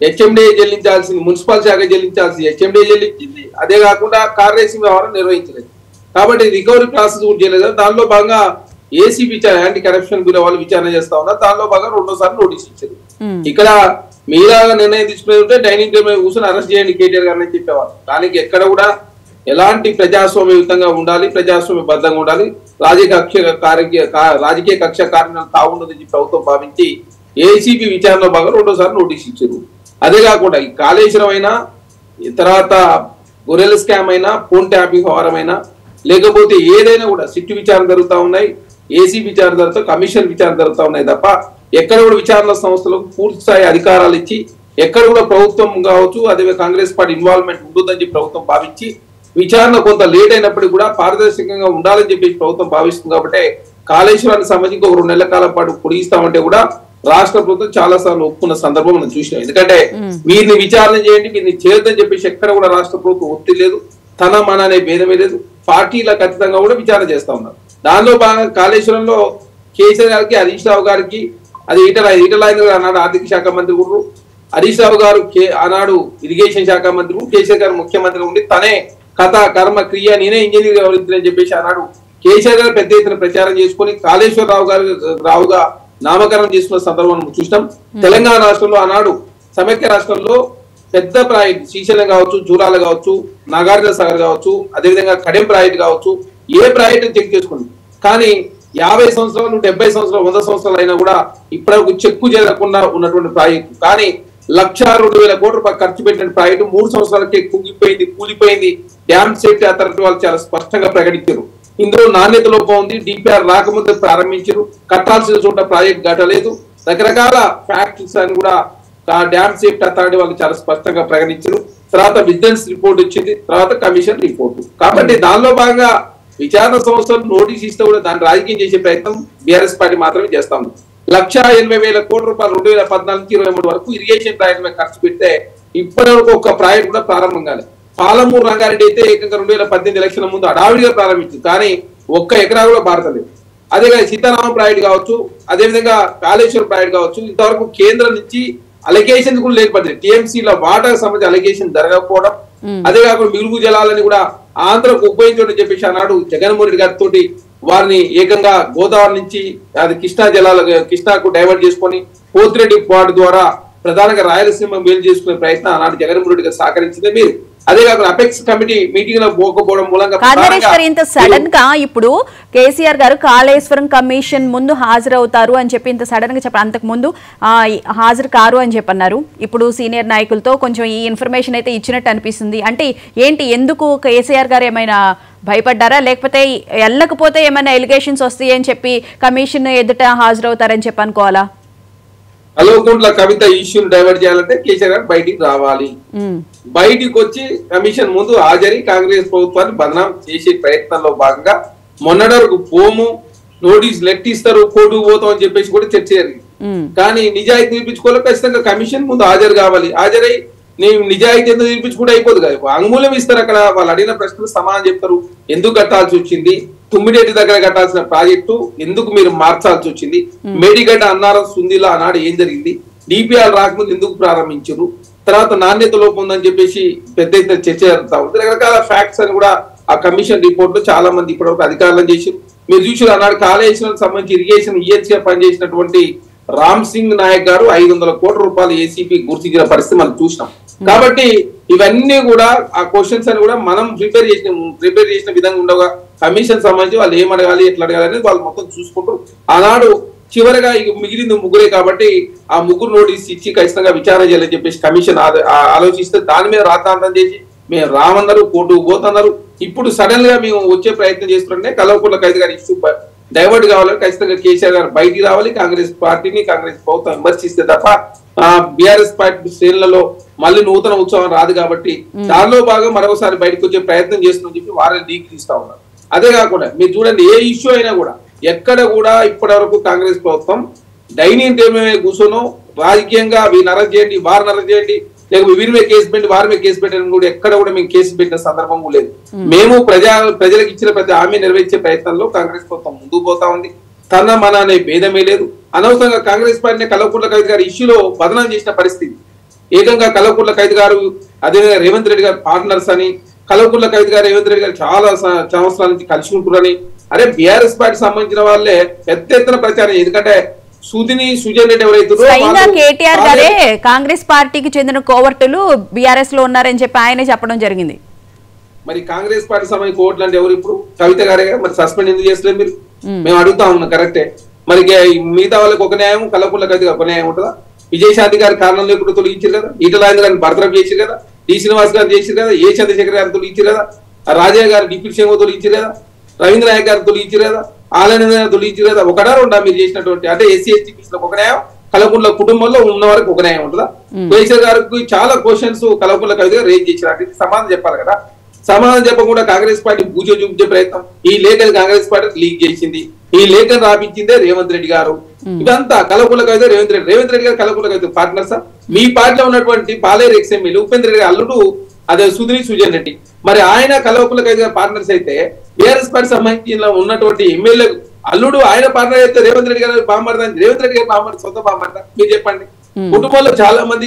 హెచ్ఎండిఏ చెల్లించాల్సింది, మున్సిపల్ శాఖ చెల్లించాల్సింది హెచ్ఎండిఏ చెల్లించింది. అదే కాకుండా కార్ రేసింగ్ వ్యవహారం నిర్వహించలేదు. కాబట్టి రికవరీ ప్రాసెస్ కూడా చేయలేదు. దానిలో భాగంగా ఏసీబీ విచారణ యాంటీ కరప్షన్ బ్యూరో వాళ్ళు విచారణ చేస్తా ఉన్నారు. దానిలో బాగా రెండోసారి నోటీస్ ఇచ్చారు. ఇక్కడ మీలాగా నిర్ణయం తీసుకునే ఉంటే డైనింగ్ టేబుల్ మీద కూర్చొని అరెస్ట్ చేయండి కేటీఆర్ గారిని చెప్పేవారు. దానికి ఎక్కడ కూడా ఎలాంటి ప్రజాస్వామ్యయుతంగా ఉండాలి, ప్రజాస్వామ్యబద్ధంగా ఉండాలి, రాజకీయ కక్ష కార్యక్రమం తాగుండదని ప్రభుత్వం భావించి ఏసీబీ విచారణలో బాగా రెండోసారి నోటీస్ ఇచ్చారు. అదే కాకుండా ఈ కాళేశ్వరం అయినా తర్వాత గొర్రెల స్కామ్ అయినా ఫోన్ ట్యాపింగ్ వ్యవహారం అయినా లేకపోతే ఏదైనా కూడా సిట్టు విచారణ జరుగుతూ ఉన్నాయి, ఏసీ విచారణ జరుగుతా, కమిషన్ విచారణ జరుగుతూ ఉన్నాయి తప్ప ఎక్కడ కూడా విచారణ సంస్థలకు పూర్తి స్థాయి అధికారాలు ఇచ్చి ఎక్కడ కూడా ప్రభుత్వం కావచ్చు అదే కాంగ్రెస్ పార్టీ ఇన్వాల్వ్మెంట్ ఉండొద్దని చెప్పి ప్రభుత్వం భావించి విచారణ కొంత లేట్ అయినప్పటికీ కూడా పారదర్శకంగా ఉండాలని చెప్పి ప్రభుత్వం భావిస్తుంది. కాబట్టి కాళేశ్వరానికి సంబంధించి ఒక 2 నెలల కాలం పాటు పొడిగిస్తామంటే కూడా రాష్ట్ర ప్రభుత్వం చాలా సార్లు ఒప్పుకున్న సందర్భం మనం చూసినాం. ఎందుకంటే వీరిని విచారణ చేయండి, వీరిని చేయొద్దని చెప్పేసి ఎక్కడ కూడా రాష్ట్ర ప్రభుత్వం ఒత్తిడి లేదు, తన మన అనే భేదమే లేదు. పార్టీల ఖచ్చితంగా కూడా విచారణ చేస్తా ఉన్నారు. దానిలో భాగంగా కాళేశ్వరంలో కేసీఆర్ గారికి, హరీష్ రావు గారికి, అది ఈటల ఆనాడు ఆర్థిక శాఖ మంత్రి కూడా, హరీష్ రావు గారు ఆనాడు ఇరిగేషన్ శాఖ మంత్రి, కేసీఆర్ గారు ముఖ్యమంత్రి ఉండి తనే కథ కర్మ క్రియ నేనే ఇంజనీర్ వ్యవహరించారని చెప్పేసి ఆనాడు కేసీఆర్ గారు పెద్ద ఎత్తున ప్రచారం చేసుకుని కాళేశ్వర రావుగా నామకరణం చేసుకున్న సందర్భం చూసినాం. తెలంగాణ రాష్ట్రంలో ఆనాడు సమైక్య రాష్ట్రంలో పెద్ద ప్రాజెక్ట్ శ్రీశైలం కావచ్చు, జూరాల కావచ్చు, నాగార్జున సాగర్ కావచ్చు, అదేవిధంగా కడెం ప్రాజెక్ట్ కావచ్చు, ఏ ప్రాజెక్ట్ చెక్ చేసుకుంది. కానీ 50 సంవత్సరాలు 70 సంవత్సరాలు 100 సంవత్సరాలు అయినా కూడా ఇప్పటివరకు చెక్కు జరగకుండా ఉన్నటువంటి ప్రాజెక్టు. కానీ 1,02,000 కోట్ల రూపాయలు ఖర్చు పెట్టిన ప్రాజెక్టు 3 సంవత్సరాలకే కూలిపోయింది. డ్యామ్ సేఫ్టీ అథారిటీ వాళ్ళు చాలా స్పష్టంగా ప్రకటించారు. ఇందులో నాణ్యత లోపం ఉంది, డిపిఆర్ రాకముందే ప్రారంభించారు, కట్టాల్సిన చోట ప్రాజెక్ట్ కట్టలేదు, రకరకాల ఫ్యాక్టరీస్ అని కూడా డ్యామ్ సేఫ్టీ అథారిటీ వాళ్ళు చాలా స్పష్టంగా ప్రకటించారు. తర్వాత విజిలెన్స్ రిపోర్ట్ వచ్చింది, తర్వాత కమిషన్ రిపోర్టు. కాబట్టి దానిలో భాగంగా విచారణ సంస్థలు నోటీస్ ఇస్తే కూడా దాన్ని రాజకీయం చేసే ప్రయత్నం బీఆర్ఎస్ పార్టీ మాత్రమే చేస్తా ఉంది. 1,80,000 కోట్ల రూపాయలు 2014 నుంచి 2023 వరకు ఇరిగేషన్ ప్రాజెక్ట్ మీద ఖర్చు పెడితే ఇప్పటి వరకు ఒక ప్రాజెక్ట్ కూడా ప్రారంభం కాలేదు. పాలమూరు రంగారెడ్డి అయితే ఏకంగా 2018 ఎలక్షన్ల ముందు అడావిడిగా ప్రారంభించింది, కానీ 1 ఎకరా కూడా భారతలేదు. అదే సీతారామం ప్రాజెక్ట్ కావచ్చు, అదేవిధంగా కాళేశ్వరం ప్రాజెక్ట్ కావచ్చు, ఇంతవరకు కేంద్రం నుంచి అలిగేషన్ కూడా లేకపోయింది. టీఎంసీల వాటాకు సంబంధించి అలిగేషన్ జరగకపోవడం, అదే కాకుండా మిగులు జలాలని కూడా ఆంధ్రకు ఉపయోగించడం చెప్పేసి అన్నాడు జగన్మోహన్ రెడ్డి గారితో వారిని ఏకంగా గోదావరి నుంచి అది కృష్ణాకు డైవర్ట్ చేసుకొని పోతిరెడ్డి పాటు ద్వారా ప్రధానంగా రాయలసీమ మేలు చేసుకునే ప్రయత్నం ఆనాడు జగన్మోహన్ రెడ్డి గారు సహకరించింది. మీరు అదే కాకుండా అపెక్స్ కమిటీ మీటింగ్ లో పోకపోవడం మూలంగా ఇంత సడన్ గా ఇప్పుడు కేసీఆర్ గారు కాళేశ్వరం కమిషన్ ముందు హాజరవుతారు అని చెప్పి ఇంత సడన్ గా చెప్పారు. అంతకు ముందు హాజరు కారు అని చెప్పన్నారు. ఇప్పుడు సీనియర్ నాయకులతో కొంచెం ఈ ఇన్ఫర్మేషన్ అయితే ఇచ్చినట్టు అనిపిస్తుంది. అంటే ఏంటి, ఎందుకు కేసీఆర్ గారు ఏమైనా భయపడ్డారా, లేకపోతే వెళ్ళకపోతే ఏమైనా ఎలిగేషన్స్ వస్తాయి అని చెప్పి కమిషన్ ఎదుట హాజరవుతారని చెప్పి అనుకోవాలా? కల్వకుంట్ల కవిత ఇష్యూని డైవర్ట్ చేయాలంటే కేసీఆర్ గారు బయటికి రావాలి, బయటికి వచ్చి కమిషన్ ముందు హాజరీ కాంగ్రెస్ ప్రభుత్వాన్ని బదనాం చేసే ప్రయత్నంలో భాగంగా మొన్నటి వరకు పోము, నోటీస్ లెట్ ఇస్తారు, కోర్టుకు పోతాం అని చెప్పేసి కూడా చర్చ జరిగింది. కానీ నిజాయితీ నిరూపించుకోవాలి, ఖచ్చితంగా కమిషన్ ముందు హాజరు కావాలి. హాజరై నేను నిజాయితీ ఎందుకు నిరూపించుకుంటే అయిపోదు కదా, వాంగ్మూలం ఇస్తారు. అక్కడ వాళ్ళు అడిగిన ప్రశ్నలు సమాధానం చెప్తారు. ఎందుకు కట్టాల్సి వచ్చింది, తుమ్మిడేటి దగ్గర కట్టాల్సిన ప్రాజెక్టు ఎందుకు మీరు మార్చాల్సి వచ్చింది, మేడిగడ్డ అన్నారం సుందిలా ఆనాడు ఏం జరిగింది, డిపిఆర్ రాకముందు ఎందుకు ప్రారంభించారు, తర్వాత నాణ్యత లోపం ఉందని చెప్పేసి పెద్ద ఎత్తున చర్చ జరుగుతా ఉంది. రకరకాల ఫ్యాక్ట్స్ అని కూడా ఆ కమిషన్ రిపోర్ట్ లో చాలా మంది ఇప్పటివరకు అధికారులను చేశారు. మీరు చూసారు అన్నాడు కాళేశ్వరం సంబంధించి ఇరిగేషన్ ఈఎన్సీగా పనిచేసినటువంటి రామ్ సింగ్ నాయక్ గారు 500 కోట్ల రూపాయలు ఏసీపీ గుర్తించిన పరిస్థితి మనం చూసినాం. కాబట్టి ఇవన్నీ కూడా ఆ క్వశ్చన్స్ అని కూడా మనం ప్రిపేర్ చేసిన విధంగా ఉండగా కమిషన్ సంబంధించి వాళ్ళు ఏం అడగాలి, ఎట్లా అడగాలి అనేది వాళ్ళు మొత్తం చూసుకుంటూ ఆనాడు చివరిగా మిగిలింది ముగ్గురే కాబట్టి ఆ ముగ్గురు నోటీస్ ఇచ్చి ఖచ్చితంగా విచారణ చేయాలని చెప్పేసి కమిషన్ ఆలోచిస్తే దాని మీద రాతాంతం చేసి మేము రామన్నారు, కోర్టుకు పోతున్నారు. ఇప్పుడు సడన్ గా మేము వచ్చే ప్రయత్నం చేస్తుంటే కల్వకుంట్ల కవిత గారి ఇష్యూ డైవర్ట్ కావాలని ఖచ్చితంగా కేసీఆర్ గారు బయటికి రావాలి, కాంగ్రెస్ పార్టీని కాంగ్రెస్ ప్రభుత్వం విమర్శిస్తే తప్ప బీఆర్ఎస్ పార్టీ శ్రేణులలో మళ్ళీ నూతన ఉత్సవం రాదు. కాబట్టి దానిలో భాగం మరొకసారి బయటకు వచ్చే ప్రయత్నం చేస్తుందని చెప్పి వారిని లీక్ తీస్తా ఉన్నారు. అదే కాకుండా మీరు చూడండి, ఏ ఇష్యూ అయినా కూడా ఎక్కడ కూడా ఇప్పటి వరకు కాంగ్రెస్ ప్రభుత్వం డైనింగ్ టేబుల్ మీద కూర్చొని రాజకీయంగా వీరిని అరెస్ట్ చేయండి, వారిని అరెస్ట్ చేయండి, లేకపోతే వీరి మీద కేసు పెట్టి వారి మీద కేసు పెట్టడం కూడా ఎక్కడ కూడా మేము కేసు పెట్టిన సందర్భం లేదు. మేము ప్రజలకు ఇచ్చిన ప్రతి హామీ నెరవేర్చే ప్రయత్నంలో కాంగ్రెస్ ప్రభుత్వం ముందుకు పోతా ఉంది. తన మన అనే భేదమే లేదు. అనవసరంగా కాంగ్రెస్ పార్టీని కల్వకుంట్ల కవిత గారి ఇష్యూలో బదనాం చేసిన పరిస్థితి. ఏకంగా కల్వకుంట్ల కవిత గారు అదేవిధంగా రేవంత్ రెడ్డి గారు పార్ట్నర్స్ అని కల్వకుంట్ల కవిత గారు రేవంత్ రెడ్డి గారు చాలా సంవత్సరాల నుంచి కలిసి ఉంటున్నారని, అరే బీఆర్ఎస్ పార్టీ సంబంధించిన వాళ్ళే పెద్ద ఎత్తున ప్రచారం. ఎందుకంటే సుజన్ రెడ్డి స్వయంగా కేటీఆర్ గారే ఎవరైతే కాంగ్రెస్ పార్టీకి చెందిన కోవర్టులు బీఆర్ఎస్ లో ఉన్నారని చెప్పి ఆయనే చెప్పడం జరిగింది. మరి కాంగ్రెస్ పార్టీ సంబంధించిన కోర్టులు అంటే ఎవరు ఇప్పుడు? కవిత గారే. మరి సస్పెండ్ ఎందుకు చేస్తలేదు మీరు? మేము అడుగుతా ఉన్నాం. కరెక్టే. మరి మిగతా వాళ్ళకి ఒక న్యాయం, కల్వకుంట్ల కవిత ఒక న్యాయం ఉంటుందా? విజయశాంతి గారి కారణం లేకుండా తొలగించారు కదా, ఈటల రాజేంద్ర గారిని బర్తరఫ్ చేశారు కదా, డి శ్రీనివాస్ గారు చేశారు కదా, ఏ చంద్రశేఖర్ గారిని తొలగించారు కదా, రాజా గారు డిప్యూటీ సీఎం తొలగించారు కదా, రవీంద్ర నాయక్ గారిని తొలగించారు కదా, ఆలయ తొలగించారు కదా. ఒకటా రెండా మీరు చేసినటువంటి? అంటే ఎస్సీ ఎస్టీ ఒక న్యాయం, కల్వకుంట్ల కుటుంబంలో ఉన్న వరకు ఒక న్యాయం ఉంటుందా? కేసీఆర్ గారికి చాలా క్వశ్చన్స్ కల్వకుంట్ల కవిత రేజ్ చేశారు. అంటే సమాధానం చెప్పాలి కదా. సమాధానం చెప్పకుండా కాంగ్రెస్ పార్టీ భూజ చూపించే ప్రయత్నం, ఈ లేఖను కాంగ్రెస్ పార్టీ లీక్ చేసింది, ఈ లేఖను రాపించిందే రేవంత్ రెడ్డి గారు. ఇదంతా కల్వకుంట్ల కవిత రేవంత్ రెడ్డి గారు కల్వకుంట్ల కవిత పార్ట్నర్సా? మీ పార్టీలో ఉన్నటువంటి పాలేరు ఎక్స్ఎమ్మెల్యే ఉపేంద్ర రెడ్డి అల్లుడు అదే సుజన్ రెడ్డి. మరి ఆయన కల్వకుంట్ల కవిత గారు పార్ట్నర్స్ అయితే బీఆర్ఎస్ పార్టీ సంబంధించిన ఉన్నటువంటి ఎమ్మెల్యే అల్లుడు ఆయన పార్ట్నర్ అయితే రేవంత్ రెడ్డి గారు బామ్మర్దని, రేవంత్ రెడ్డి గారు బామ్మర్ సొంత బామ్మర్దా? మీరు చెప్పండి. కుటుంబంలో చాలా మంది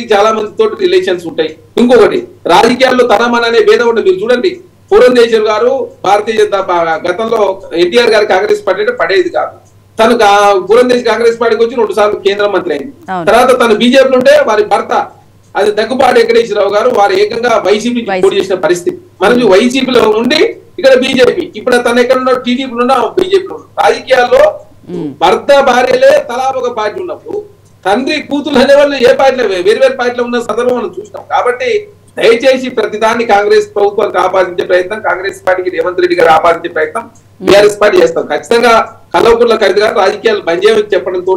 తోటి రిలేషన్స్ ఉంటాయి. ఇంకొకటి, రాజకీయాల్లో తనమన అనే భేదం ఉంటుంది. మీరు చూడండి, పురంధేశ్వర్ గారు భారతీయ జనతా గతంలో ఎన్టీఆర్ గారు కాంగ్రెస్ పార్టీ అంటే పడేది కాదు. తను పురంధేశ్వర్ కాంగ్రెస్ పార్టీకి వచ్చి 2 సార్లు కేంద్ర మంత్రి అయింది. తర్వాత తను బీజేపీలో ఉంటే వారి భర్త అది దగ్గుపాటి వెంకటేశ్వరరావు గారు వారు ఏకంగా వైసీపీ పోటీ చేసిన పరిస్థితి. మనం వైసీపీలో ఉండి ఇక్కడ బీజేపీ, ఇప్పుడు తను ఎక్కడ ఉన్నాడు? టీడీపీలో ఉన్నా బీజేపీలో ఉన్నాడు. రాజకీయాల్లో భర్త భార్యలే తలా ఒక పార్టీ ఉన్నప్పుడు తండ్రి కూతురు అనే వాళ్ళు ఏ పార్టీలో వేరు పార్టీలో ఉన్న సందర్భం మనం చూసినాం. కాబట్టి దయచేసి ప్రతిదాన్ని కాంగ్రెస్ ప్రభుత్వానికి ఆపాదించే ప్రయత్నం, కాంగ్రెస్ పార్టీకి రేవంత్ రెడ్డి గారు ఆపాదించే ప్రయత్నం బీఆర్ఎస్ పార్టీ చేస్తాం. ఖచ్చితంగా కల్వకుంట్ల కవిత గారు రాజకీయాలు బంద్ చేయమని చెప్పడంతో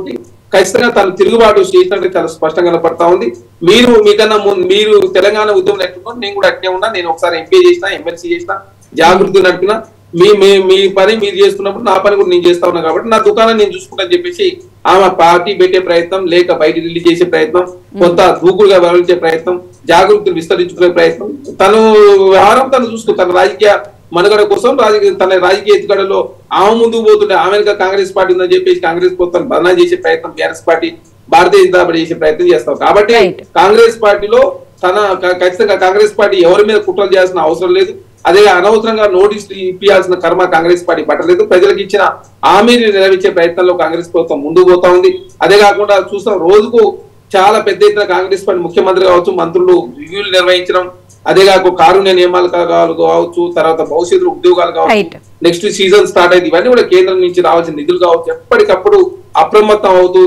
ఖచ్చితంగా తను తిరుగుబాటు చేసినట్టు చాలా స్పష్టంగా కనపడతా ఉంది. మీరు మీకన్నా మీరు తెలంగాణ ఉద్యమం ఎట్టుకున్నారు, నేను కూడా అట్నే ఉన్నా. నేను ఒకసారి ఎంపీ చేసిన, ఎమ్మెల్సీ చేసిన, జాగృతి నడిపిన. మీ పని మీరు చేస్తున్నప్పుడు నా పని కూడా నేను చేస్తా ఉన్నా కాబట్టి నా దుకాణం నేను చూసుకుంటా అని చెప్పేసి ఆమె పార్టీ పెట్టే ప్రయత్నం, లేక బయట రిలీజ్ చేసే ప్రయత్నం, కొంత దూకుడుగా వ్యవహరించే ప్రయత్నం, జాగృతిని విస్తరించుకునే ప్రయత్నం, తను వ్యవహారం తను చూసుకుంటాను. తన రాజకీయ మనుగడ కోసం తన రాజకీయ ఎత్తుగడలో ఆమె ముందుకు పోతుండే, ఆమె కాంగ్రెస్ పార్టీ ఉందని చెప్పేసి కాంగ్రెస్ ప్రభుత్వం బదనాం చేసే ప్రయత్నం BRS party, Bharatiya Janata party చేసే ప్రయత్నం చేస్తాం. కాబట్టి కాంగ్రెస్ పార్టీలో ఖచ్చితంగా కాంగ్రెస్ పార్టీ ఎవరి మీద కుట్రలు చేయాల్సిన అవసరం లేదు. అదే అనవసరంగా నోటీసులు ఇప్పించాల్సిన కర్మ కాంగ్రెస్ పార్టీ పట్టలేదు. ప్రజలకు ఇచ్చిన హామీని నెరవేర్చే ప్రయత్నంలో కాంగ్రెస్ ప్రభుత్వం ముందుకు పోతా ఉంది. అదే కాకుండా చూస్తాం, రోజుకు చాలా పెద్ద ఎత్తున కాంగ్రెస్ పార్టీ ముఖ్యమంత్రి కావచ్చు, మంత్రులు రివ్యూలు నిర్వహించడం, అదే కాకుండా కారుణ్య నియమాలు కావచ్చు, తర్వాత భవిష్యత్తులో ఉద్యోగాలు కావచ్చు, నెక్స్ట్ సీజన్ స్టార్ట్ అయింది, ఇవన్నీ కూడా కేంద్రం నుంచి రావాల్సిన నిధులు కావచ్చు, ఎప్పటికప్పుడు అప్రమత్తం అవుతూ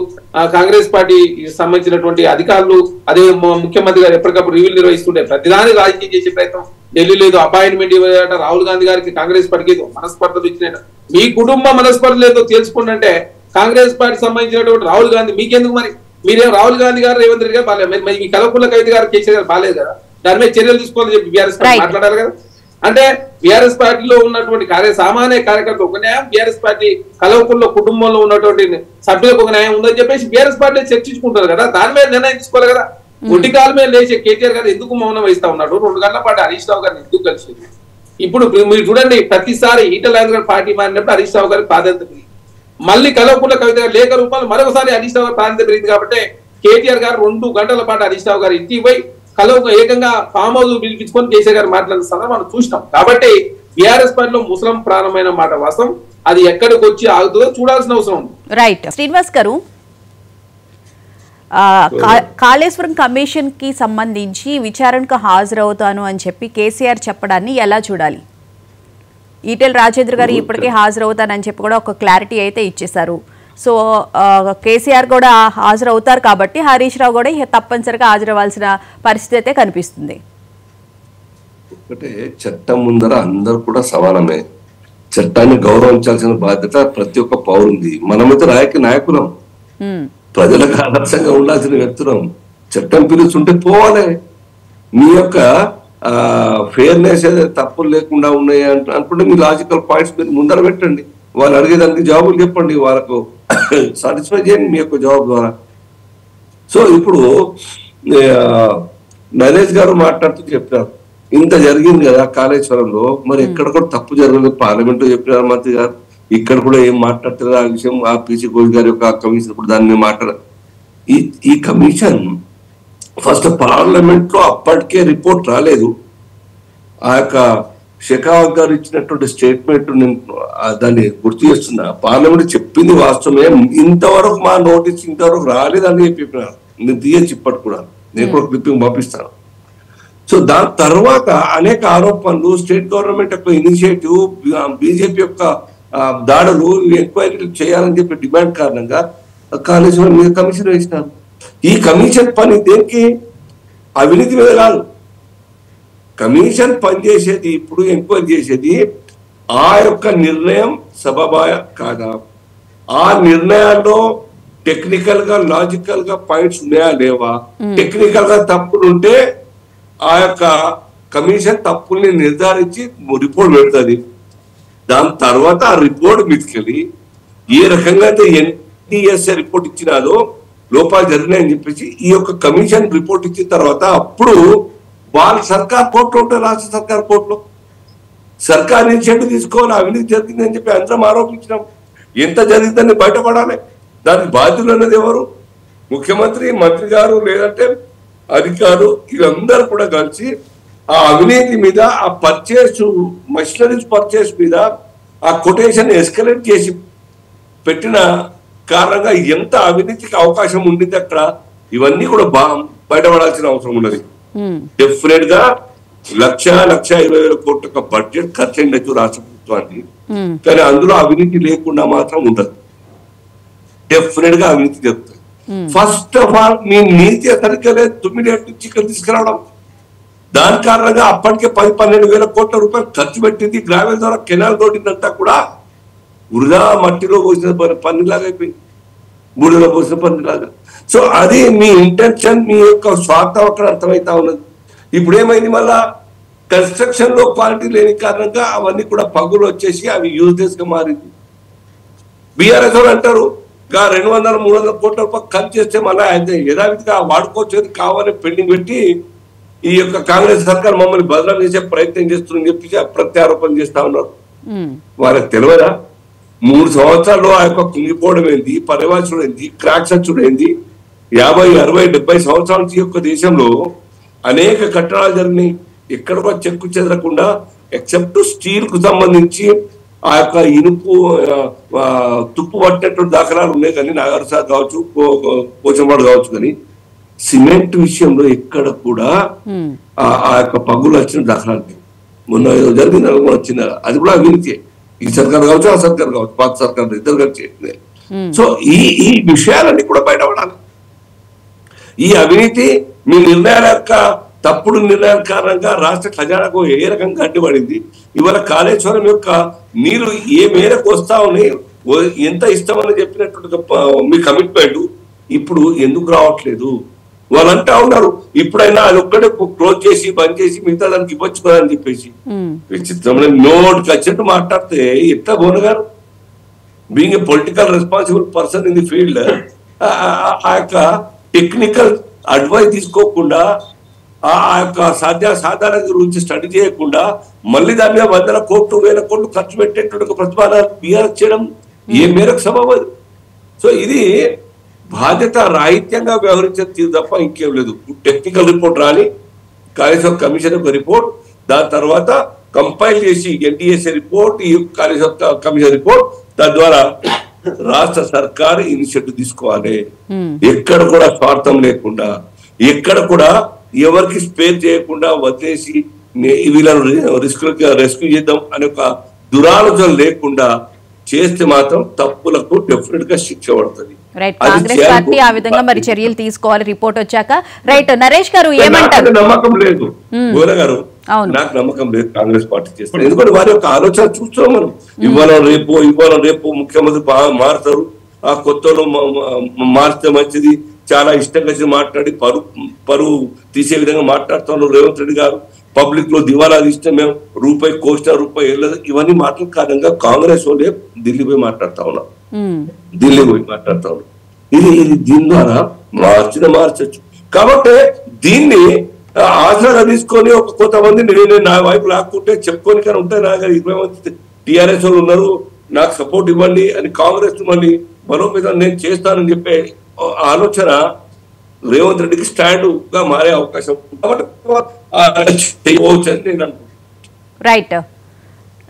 కాంగ్రెస్ పార్టీ సంబంధించినటువంటి అధికారులు, అదే ముఖ్యమంత్రి గారు ఎప్పటికప్పుడు రివ్యూలు నిర్వహిస్తుంటే ప్రతిదాన్ని రాజకీయం చేసే ప్రయత్నం. ఢిల్లీలో ఏదో అపాయింట్మెంట్ ఇవ్వట, రాహుల్ గాంధీ గారికి కాంగ్రెస్ పార్టీకి ఏదో మనస్పర్ధలు ఇచ్చినట్టు. మీ కుటుంబ మనస్పర్ధలు ఏదో తెలుసుకుంటే కాంగ్రెస్ పార్టీ సంబంధించినటువంటి రాహుల్ గాంధీ మీకెందుకు? మరి మీరేం రాహుల్ గాంధీ గారు రేవంత్ రెడ్డి గారు బాగాలేదు, మరి మీ కల్వకుంట్ల కవిత గారు కేసీఆర్ గారు బాగాలేదు కదా, దాని మీద చర్యలు తీసుకోవాలని చెప్పి బీఆర్ఎస్ పార్టీ మాట్లాడాలి కదా. అంటే బీఆర్ఎస్ పార్టీలో ఉన్నటువంటి సామాన్య కార్యకర్త ఒక న్యాయం, బీఆర్ఎస్ పార్టీ కల్వకుంట్ల కుటుంబంలో ఉన్నటువంటి సభ్యులకు ఒక న్యాయం ఉందని చెప్పేసి బీఆర్ఎస్ పార్టీ చర్చించుకుంటారు కదా, దాని మీద నిర్ణయం తీసుకోవాలి కదా. ఒంటి కాల మీద లేచే కేటీఆర్ గారు ఎందుకు మౌనం వహిస్తా ఉన్నాడు? 2 గంటల పాటు హరీష్ రావు గారిని ఎందుకు కలిసింది? ఇప్పుడు మీరు చూడండి, ప్రతిసారి ఈటల రాజేంద్ర గారు పార్టీ మారినప్పుడు హరీష్ రావు గారికి ప్రాధాన్యత పెరిగింది. మళ్ళీ కల్వకుంట్ల కవిత గారు లేఖ రూపాయలు మరొకసారి హరీష్ రావు గారు ప్రాధాన్యత పెరిగింది. కాబట్టి కేటీఆర్ గారు 2 గంటల పాటు హరీష్ రావు గారు ఇంటికి పోయి ఏకంగా ఫామ్ హౌస్ పిలిపించుకొని కేసీఆర్ గారు మాట్లాడిన సందర్భం మనం చూసినాం. కాబట్టి బీఆర్ఎస్ పార్టీలో ముసలం ప్రారంభమైన మాట వాస్తవం, అది ఎక్కడికి వచ్చి ఆగుతుందో చూడాల్సిన అవసరం ఉంది. రైట్. శ్రీనివాస్ గారు, కాళేశ్వరం కమిషన్ కి సంబంధించి విచారణకు హాజరవుతాను అని చెప్పి కేసీఆర్ చెప్పడాన్ని ఎలా చూడాలి? ఈటెల రాజేంద్ర గారు ఇప్పటికే హాజరవుతానని చెప్పి కూడా ఒక క్లారిటీ అయితే ఇచ్చేశారు. సో కేసీఆర్ కూడా హాజరవుతారు కాబట్టి హరీష్ రావు కూడా తప్పనిసరిగా హాజరవ్వాల్సిన పరిస్థితి అయితే కనిపిస్తుంది. ఒకటే, చట్టం ముందర అందరు కూడా సమానమే, చట్టాన్ని గౌరవించాల్సిన బాధ్యత ప్రతి ఒక్క పౌరుంది. మనమైతే రాజకీయ నాయకులం, ప్రజలకు ఆదర్శంగా ఉండాల్సిన వ్యక్తులం. చట్టం పిలుచుంటే పోవాలి. మీ యొక్క ఫెయిర్నెస్ ఏదైతే తప్పులు లేకుండా ఉన్నాయి అనుకుంటే మీ లాజికల్ పాయింట్స్ మీరు ముందర పెట్టండి. వాళ్ళు అడిగేదానికి జవాబులు చెప్పండి, వాళ్ళకు సాటిస్ఫై చేయండి మీ యొక్క జవాబు ద్వారా. సో ఇప్పుడు నరేష్ గారు మాట్లాడుతూ చెప్పారు, ఇంత జరిగింది కదా కాళేశ్వరంలో, మరి ఎక్కడ కూడా తప్పు జరగలేదు. పార్లమెంట్ లో చెప్పినారు మంత్రి గారు, ఇక్కడ కూడా ఏం మాట్లాడుతున్నారు ఆ విషయం. ఆ పీసీ ఘోష్ గారి యొక్క కమిషన్ కూడా దాన్ని మాట్లాడారు. ఈ కమిషన్ ఫస్ట్ పార్లమెంట్ లో అప్పటికే రిపోర్ట్ రాలేదు. ఆ యొక్క షెకావత్ గారు ఇచ్చినటువంటి స్టేట్మెంట్ నేను దాన్ని గుర్తు చేస్తున్నా. పార్లమెంట్ చెప్పింది వాస్తవమే, ఇంతవరకు మా నోటీస్ ఇంతవరకు రాలేదని చెప్పినారు. నేను తీయచ్చు ఇప్పటి కూడా, నేను కూడా క్లిప్పింగ్ పంపిస్తాను. సో దాని తర్వాత అనేక ఆరోపణలు, స్టేట్ గవర్నమెంట్ యొక్క ఇనిషియేటివ్, బీజేపీ యొక్క దాడులు, ఎంక్వైరీలు చేయాలని చెప్పి డిమాండ్ కారణంగా కాళేశ్వరం మీద కమిషన్ వేసినారు. ఈ కమిషన్ పని దేనికి? అవినీతి మీద కాదు. కమిషన్ పనిచేసేది, ఇప్పుడు ఎంక్వైరీ చేసేది ఆ యొక్క నిర్ణయం సబబాయ కాదా, ఆ నిర్ణయాల్లో టెక్నికల్ గా లాజికల్ గా పాయింట్స్ ఉన్నాయా లేవా, టెక్నికల్ గా తప్పులు ఉంటే ఆ యొక్క కమిషన్ తప్పుల్ని నిర్ధారించి రిపోర్ట్ పెడుతుంది. దాని తర్వాత ఆ రిపోర్ట్ మీదకెళ్ళి ఏ రకంగా అయితే ఎన్టీఎస్ఏ రిపోర్ట్ ఇచ్చినాదో లోపాలు జరిగినాయని చెప్పేసి ఈ యొక్క కమిషన్ రిపోర్ట్ ఇచ్చిన తర్వాత అప్పుడు వాళ్ళ సర్కార్ కోర్టులో ఉంటారు, రాష్ట్ర సర్కార్ కోర్టులో సర్కార్ ఇనిషియేటివ్ తీసుకోవాలి. అవినీతి జరిగిందని చెప్పి అందరం ఆరోపించినాం. ఎంత జరిగిందని బయటపడాలి. దానికి బాధ్యులు అన్నది ఎవరు? ముఖ్యమంత్రి, మంత్రి గారు, లేదంటే అధికారులు, వీళ్ళందరూ కూడా కలిసి ఆ అవినీతి మీద, ఆ పర్చేస్, మెషినరీస్ పర్చేస్ మీద ఆ కొటేషన్ ఎస్కలేట్ చేసి పెట్టిన కారణంగా ఎంత అవినీతికి అవకాశం ఉండింది అక్కడ, ఇవన్నీ కూడా బయటపడాల్సిన అవసరం ఉన్నది. డెఫినెట్ గా 1,20,000 కోట్ల బడ్జెట్ ఖర్చు అయిండొచ్చు రాష్ట్ర ప్రభుత్వానికి, కానీ అందులో అవినీతి లేకుండా మాత్రం ఉండదు. డెఫినెట్ గా అవినీతి జరుగుతుంది. ఫస్ట్ ఆఫ్ ఆల్ మీ నీతి సరిగ్గా లేదు, 9 నుంచి ఇక్కడ తీసుకురావడం. దాని కారణంగా అప్పటికే 10-12,000 కోట్ల రూపాయలు ఖర్చు పెట్టింది. గ్రావెల్ ద్వారా కెనాల్ రోడ్డిందంతా కూడా వృధా మట్టిలో పోసిన పన్నులాగా అయిపోయింది, బూడిలో పోసిన పన్నులాగా. సో అది మీ ఇంటెన్షన్, మీ యొక్క స్వార్థం అక్కడ అర్థమవుతా ఉన్నది. ఇప్పుడు ఏమైంది, మళ్ళా కన్స్ట్రక్షన్ లో క్వాలిటీ లేని కారణంగా అవన్నీ కూడా పగులు వచ్చేసి అవి యూజ్లెస్ గా మారింది. బీఆర్ఎస్ వాళ్ళు అంటారు 200-300 కోట్ల రూపాయలు ఖర్చు చేస్తే మళ్ళీ అయితే యథావిధిగా వాడుకోవచ్చు కావాలని పెండింగ్ పెట్టి ఈ యొక్క కాంగ్రెస్ సర్కార్ మమ్మల్ని బదనాం చేసే ప్రయత్నం చేస్తుందని చెప్పి ప్రత్యారోపణ చేస్తా ఉన్నారు. వాళ్ళకి తెలియదా 3 సంవత్సరాల్లో ఆ యొక్క కుంగిపోవడం ఏంది, పర్యవేక్షణ ఏంది, క్రాక్స్ వచ్చుడైంది. 50, 60, 70 సంవత్సరాల నుంచి యొక్క దేశంలో అనేక కట్టడాలు జరిగినాయి. ఎక్కడ కూడా చెక్కు చెదరకుండా, ఎక్సెప్ట్ స్టీల్ కు సంబంధించి ఆ యొక్క ఇనుపు తుప్పు పట్టినటువంటి దాఖలాలు ఉన్నాయి. కానీ నాగార్ సార్ కావచ్చు, పోచంపాడు కావచ్చు, కానీ సిమెంట్ విషయంలో ఎక్కడ కూడా ఆ యొక్క పగులు వచ్చిన దాఖలాలు లేవు. మొన్న జరిగింది వచ్చిన, అది కూడా అవినీతి. ఈ సర్కార్ కావచ్చు, ఆ సర్కార్ కావచ్చు, పాత సర్కార్ ఇద్దరు కలిసి. సో ఈ విషయాలన్నీ కూడా బయటపడాలి. ఈ అవినీతి మీ నిర్ణయాల యొక్క తప్పుడు నిర్ణయాల కారణంగా రాష్ట్ర ఖజానాకు ఏ రకంగా అడ్డుపడింది. ఇవాళ కాళేశ్వరం యొక్క నీరు ఏ మేరకు వస్తా ఉన్నాయి, ఎంత ఇష్టమని చెప్పినట్టు మీ కమిట్మెంట్ ఇప్పుడు ఎందుకు రావట్లేదు? వాళ్ళు అంటా ఉన్నారు ఇప్పుడైనా అది ఒక్కడే క్లోజ్ చేసి బంద్ చేసి మిగతా దానికి ఇవ్వచ్చు కదా అని చెప్పేసి. విచిత్రమైన నోటికి వచ్చినట్టు మాట్లాడితే ఎట్లా బోన గారు being a political responsible person in the field ఆ యొక్క టెక్నికల్ అడ్వైస్ తీసుకోకుండా, ఆ యొక్క సాధారణ గురించి స్టడీ చేయకుండా మళ్ళీ దాని మీద 100 కోట్లు 1000 కోట్లు ఖర్చు పెట్టేటువంటి ప్రతిపాదన బీఆర్ఎస్ చేయడం ఏ మేరకు సబబదు? సో ఇది బాధ్యత రాహిత్యంగా వ్యవహరించే తీరు తప్ప ఇంకేం లేదు. టెక్నికల్ రిపోర్ట్ రాని, కాళేశ్వరం కమిషన్ యొక్క రిపోర్ట్, దాని తర్వాత కంపైల్ చేసి ఎన్టీఎస్ఏ రిపోర్ట్, ఈ కాళేశ్వరం కమిషన్ రిపోర్ట్, దాని ద్వారా రాష్ట్ర సర్కారు ఇనిషియేటివ్ తీసుకోవాలి. ఎక్కడ కూడా స్వార్థం లేకుండా, ఎక్కడ కూడా ఎవరికి స్పేర్ చేయకుండా వదిలేసి వీళ్ళను రెస్క్యూ చేద్దాం అనే ఒక దురాలోచన లేకుండా చేస్తే మాత్రం తప్పులకు డెఫినెట్ గా శిక్ష పడుతుంది. రైట్, కాంగ్రెస్ పార్టీ ఆ విధంగా మరి చర్యలు తీసుకోవాలి రిపోర్ట్ వచ్చాక. రైట్, నరేష్ గారు ఏమంటారు? నమ్మకం లేదు గోల గారు, నాకు నమ్మకం లేదు కాంగ్రెస్ పార్టీ చేస్తారు. ఎందుకంటే వారి యొక్క ఆలోచన చూస్తాం మనం. ఇవాళ రేపు ముఖ్యమంత్రి మారుతారు, ఆ కొత్తలో మారితే మంచిది, చాలా ఇష్టంగా మాట్లాడి పరువు తీసే విధంగా మాట్లాడుతున్నారు రేవంత్ రెడ్డి గారు. పబ్లిక్ లో దివాలా తీస్తే మేము రూపాయి కోసినా రూపాయి వెళ్ళదు, ఇవన్నీ మాటల కారణంగా కాంగ్రెస్ వాళ్ళే ఢిల్లీ పోయి మాట్లాడుతా ఉన్నారు. ఇది దీని ద్వారా మార్చచ్చు. కాబట్టి దీన్ని ఆసరాగా తీసుకొని ఒక కొంతమంది నేను నా వైపు లాక్కుంటే చెప్పుకొని కానీ ఉంటాయి. నా 20 మంది టీఆర్ఎస్ వాళ్ళు ఉన్నారు, నాకు సపోర్ట్ ఇవ్వండి అని కాంగ్రెస్ మళ్ళీ బలోపేతం నేను చేస్తానని చెప్పే ఆలోచన రేవంత్ రెడ్డికి స్టాండ్ గా మారే అవకాశం. కాబట్టి చేయవచ్చు అని నేను అనుకుంటున్నాను. రైట్.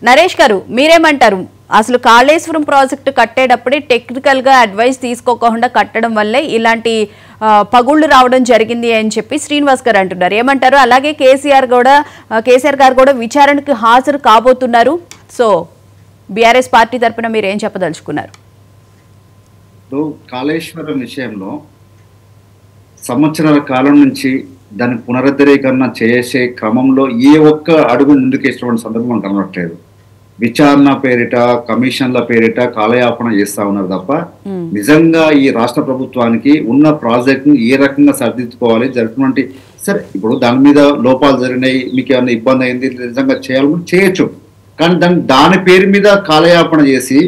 నరేష్ గారు మీరేమంటారు? అసలు కాళేశ్వరం ప్రాజెక్టు కట్టేటప్పుడే టెక్నికల్గా అడ్వైస్ తీసుకోకుండా కట్టడం వల్లే ఇలాంటి పగుళ్ళు రావడం జరిగింది అని చెప్పి శ్రీనివాస్ గారు అంటున్నారు. ఏమంటారు? అలాగే కేసీఆర్ గారు కూడా విచారణకు హాజరు కాబోతున్నారు. సో బీఆర్ఎస్ పార్టీ తరఫున మీరు ఏం చెప్పదలుచుకున్నారు? కాళేశ్వరం విషయంలో సంవత్సరాల కాలం నుంచి దాని పునరుద్ధరీకరణ చేసే క్రమంలో ఏ ఒక్క అడుగు ముందుకేసినటువంటి సందర్భం కనబడట్లేదు. విచారణ పేరిట, కమిషన్ల పేరిట కాలయాపన చేస్తా ఉన్నారు తప్ప నిజంగా ఈ రాష్ట్ర ప్రభుత్వానికి ఉన్న ప్రాజెక్ట్ ని ఏ రకంగా సరిదిద్దుకోవాలి, జరుగుతున్నటువంటి సరే ఇప్పుడు దాని మీద లోపాలు జరిగినాయి, మీకు ఏమైనా ఇబ్బంది అయింది, నిజంగా చేయాలని చేయొచ్చు. కానీ దాని పేరు మీద కాలయాపన చేసి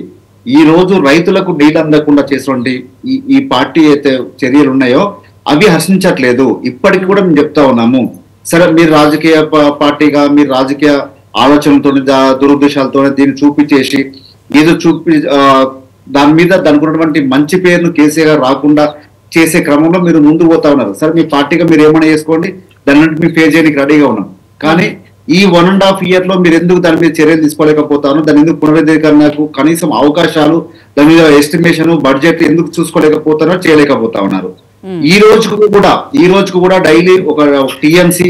ఈ రోజు రైతులకు నీళ్ళు అందకుండా చేసినటువంటి ఈ పార్టీ అయితే చర్యలు ఉన్నాయో అవి హర్షించట్లేదు. ఇప్పటికి కూడా మేము చెప్తా ఉన్నాము, సరే మీరు రాజకీయ పార్టీగా మీరు రాజకీయ ఆలోచనలతో దురుద్దేశాలతో దీన్ని చూపించేసి ఏదో దాని మీద దానికి ఉన్నటువంటి మంచి పేరును కేసీఆర్ రాకుండా చేసే క్రమంలో మీరు ముందు పోతా ఉన్నారు. సరే మీ పార్టీగా మీరు ఏమైనా చేసుకోండి, దాని నుండి మీ ఫేస్ చేయడానికి రెడీగా ఉన్నాం. కానీ ఈ 1.5 year లో మీరు ఎందుకు దాని మీద చర్యలు తీసుకోలేకపోతాను, దాని ఎందుకు పునరుద్ధీకరణకు కనీసం అవకాశాలు, దాని మీద ఎస్టిమేషన్ బడ్జెట్ ఎందుకు చూసుకోలేకపోతారో చేయలేకపోతా ఉన్నారు. ఈ రోజుకు కూడా డైలీ ఒక టీఎంసీ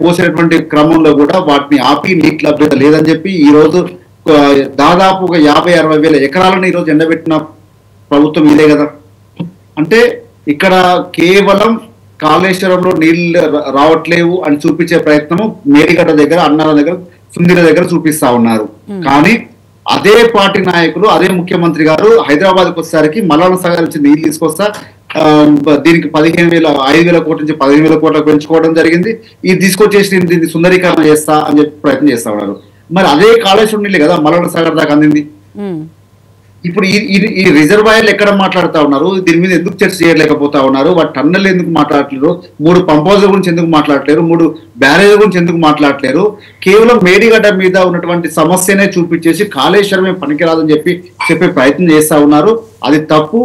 పోసేటువంటి క్రమంలో కూడా వాటిని ఆపి నీటి లభ్యత లేదని చెప్పి ఈ రోజు దాదాపు ఒక 50-60 వేల ఎకరాలను ఈ రోజు ఎండబెట్టిన ప్రభుత్వం ఇదే కదా. అంటే ఇక్కడ కేవలం కాళేశ్వరంలో నీళ్లు రావట్లేవు అని చూపించే ప్రయత్నము మేడిగడ్డ దగ్గర, అన్నాల దగ్గర, సుందిల దగ్గర చూపిస్తా ఉన్నారు. కానీ అదే పార్టీ నాయకులు, అదే ముఖ్యమంత్రి గారు హైదరాబాద్కి వచ్చేసరికి మల్లన్న సాగర్ నుంచి నీళ్లు తీసుకొస్తా దీనికి 5,000 కోట్ల నుంచి 15,000 కోట్లకు పెంచుకోవడం జరిగింది. ఇది తీసుకొచ్చేసి దీన్ని సుందరీకరణ చేస్తా అని చెప్పి ప్రయత్నం చేస్తా ఉన్నారు. మరి అదే కాళేశ్వరం నీళ్ళు కదా మల్లన్న సాగర్ దాకా అందింది. ఇప్పుడు ఈ రిజర్వాయర్లు ఎక్కడ మాట్లాడుతా ఉన్నారు, దీని మీద ఎందుకు చర్చ చేయలేకపోతా ఉన్నారు, వాటి టన్నెల్ ఎందుకు మాట్లాడలేరు, 3 పంప్ హౌస్ల గురించి ఎందుకు మాట్లాడలేరు, 3 బ్యారేజ్ల గురించి ఎందుకు మాట్లాడలేరు, కేవలం మేడిగడ్డ మీద ఉన్నటువంటి సమస్యనే చూపించేసి కాళేశ్వరమే పనికిరాదని చెప్పే ప్రయత్నం చేస్తా ఉన్నారు. అది తప్పు.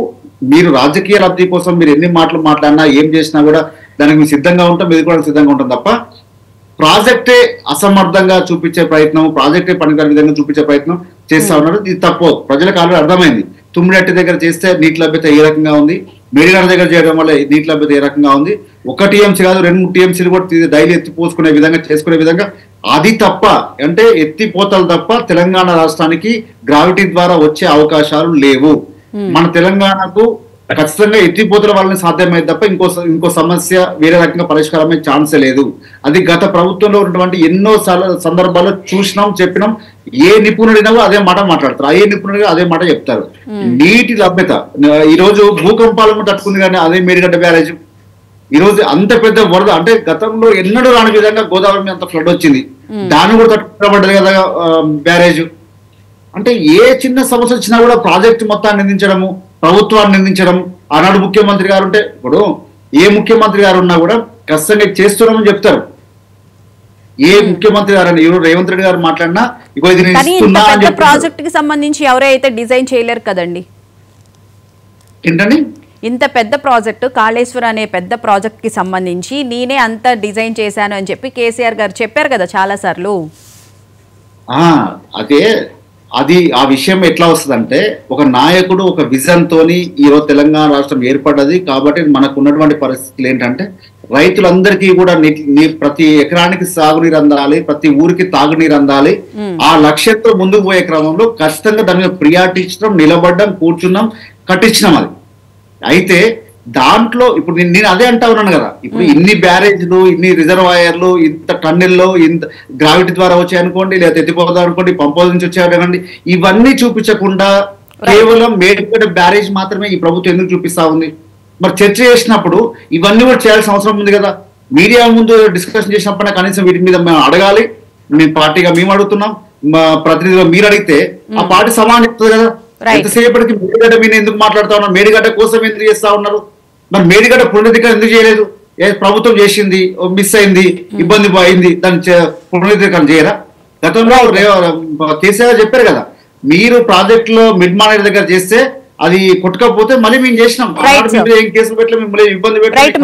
మీరు రాజకీయ లబ్ధి కోసం మీరు ఎన్ని మాటలు మాట్లాడినా ఏం చేసినా కూడా దానికి మీరు సిద్ధంగా ఉంటాం, ఎదుర్కోవడానికి సిద్ధంగా ఉంటాం తప్ప ప్రాజెక్టే అసమర్థంగా చూపించే ప్రయత్నం, ప్రాజెక్టే పనికిరాని విధంగా చూపించే ప్రయత్నం చేస్తా ఉన్నారు. ఇది తప్పు. ప్రజలకు ఆల్రెడీ అర్థమైంది. తుమ్మిడట్టి దగ్గర చేస్తే నీటి లభ్యత ఏ రకంగా ఉంది, మేడిగడ్డ దగ్గర చేయడం వల్ల నీటి లభ్యత ఏ రకంగా ఉంది, 1 TMC కాదు 2-3 TMCలు కూడా డైలీ ఎత్తిపోసుకునే విధంగా చేసుకునే విధంగా అది తప్ప, అంటే ఎత్తిపోతలు తప్ప తెలంగాణ రాష్ట్రానికి గ్రావిటీ ద్వారా వచ్చే అవకాశాలు లేవు. మన తెలంగాణకు ఖచ్చితంగా ఎత్తిపోతల వల్లనే సాధ్యమైంది తప్ప ఇంకో సమస్య వేరే రకంగా పరిష్కారమే ఛాన్సే లేదు. అది గత ప్రభుత్వంలో ఉన్నటువంటి ఎన్నో సందర్భాల్లో చూసినాం, చెప్పినాం. ఏ నిపుణుడినో అదే మాట మాట్లాడతారు, ఏ నిపుణుడిగా అదే మాట చెప్తారు. నీటి లభ్యత ఈ రోజు భూకంపాలను తట్టుకుంది కానీ అదే మేడిగడ్డ బ్యారేజ్ ఈ రోజు అంత పెద్ద వరద, అంటే గతంలో ఎన్నడూ రాని విధంగా గోదావరి అంత ఫ్లడ్ వచ్చింది, దాన్ని కూడా తట్టుకోబడ్డది కదా బ్యారేజ్. అంటే ఏ చిన్న సమస్య వచ్చినా కూడా ప్రాజెక్టు మొత్తాన్ని నిందించడము, ప్రభుత్వాన్ని నిందించడం. ఆనాడు ముఖ్యమంత్రి గారు ఉంటే, ఇప్పుడు ఏ ముఖ్యమంత్రి గారు ఉన్నా కూడా ఖచ్చితంగా చేస్తున్నామని చెప్తారు. ఏ ముఖ్యమంత్రి గారు ఎవరు రేవంత్ రెడ్డి గారు మాట్లాడినా ఇగో ఇది ప్రాజెక్ట్ కి సంబంధించి ఎవరైతే డిజైన్ చేయలేరు కదండి. ఏంటండి ఇంత పెద్ద ప్రాజెక్టు కాళేశ్వరం అనే పెద్ద ప్రాజెక్ట్ కి సంబంధించి నేనే అంత డిజైన్ చేశాను అని చెప్పి కేసీఆర్ గారు చెప్పారు కదా చాలా సార్లు. అదే అది ఆ విషయం ఎట్లా వస్తుందంటే, ఒక నాయకుడు ఒక విజన్ తోని ఈరోజు తెలంగాణ రాష్ట్రం ఏర్పడ్డది కాబట్టి మనకు ఉన్నటువంటి పరిస్థితులు ఏంటంటే రైతులందరికీ కూడా ప్రతి ఎకరానికి సాగునీరు అందాలి, ప్రతి ఊరికి తాగునీరు అందాలి. ఆ లక్ష్యంతో ముందుకు పోయే క్రమంలో ఖచ్చితంగా దాని మీద ప్రియారిటీ ఇచ్చడం, నిలబడ్డం, కూర్చున్నాం, కట్టించినాం. అది అయితే దాంట్లో ఇప్పుడు నేను అదే అంటా ఉన్నాను కదా, ఇప్పుడు ఇన్ని బ్యారేజ్లు, ఇన్ని రిజర్వాయర్లు, ఇంత టన్నెల్లో, ఇంత గ్రావిటీ ద్వారా వచ్చాయనుకోండి, లేదా ఎత్తిపోదాం అనుకోండి, పంప్ హౌస్ నుంచి వచ్చాయనుకోండి, ఇవన్నీ చూపించకుండా కేవలం మేడిగడ్డ బ్యారేజ్ మాత్రమే ఈ ప్రభుత్వం ఎందుకు చూపిస్తా ఉంది? మరి చర్చ చేసినప్పుడు ఇవన్నీ కూడా చేయాల్సిన అవసరం ఉంది కదా. మీడియా ముందు డిస్కషన్ చేసినప్పుడు కనీసం వీటి మీద మేము అడగాలి. మేము పార్టీగా మేము అడుగుతున్నాం, మా ప్రతినిధిగా మీరు అడిగితే ఆ పార్టీ సమాధానం చెప్తుంది కదా. ఎంతసేపటికి మేడిగడ్డ మీద ఎందుకు మాట్లాడుతా ఉన్నారు, మేడిగడ్డ కోసం ఎందుకు చేస్తా ఉన్నారు? మరి మేడిగడ్డ పునరుద్ధీకరణ ఎందుకు చేయలేదు? ప్రభుత్వం చేసింది, మిస్ అయింది, ఇబ్బంది అయింది, దాన్ని పునరుద్ధీకరణ చేయరా? గతంలో కేసీఆర్ చెప్పారు కదా, మీరు ప్రాజెక్టులో మిడ్ మానేర్ దగ్గర చేస్తే అది కొట్టుకపోతే మళ్ళీ మేము చేసినాం, కేసులు పెట్టలే, మిమ్మల్ని ఇబ్బంది పెట్టలేదు.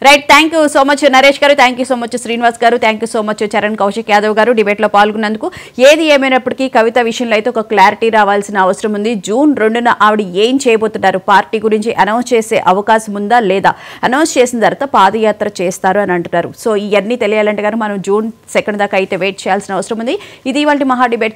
Right, thank you so much Naresh garu, thank you so much Srinivas garu, thank you so much Charan Kaushik Yadav garu డిబేట్లో పాల్గొన్నందుకు. ఏది ఏమైనప్పటికీ కవిత విషయంలో అయితే ఒక క్లారిటీ రావాల్సిన అవసరం ఉంది. జూన్ 2న ఆవిడ ఏం చేయబోతున్నారు, పార్టీ గురించి అనౌన్స్ చేసే అవకాశం ఉందా లేదా, అనౌన్స్ చేసిన తర్వాత పాదయాత్ర చేస్తారు అని అంటున్నారు. సో ఇవన్నీ తెలియాలంటే కనుక మనం జూన్ 2 దాకా అయితే వెయిట్ చేయాల్సిన అవసరం ఉంది. ఇది ఇవాళ మహా డిబేట్.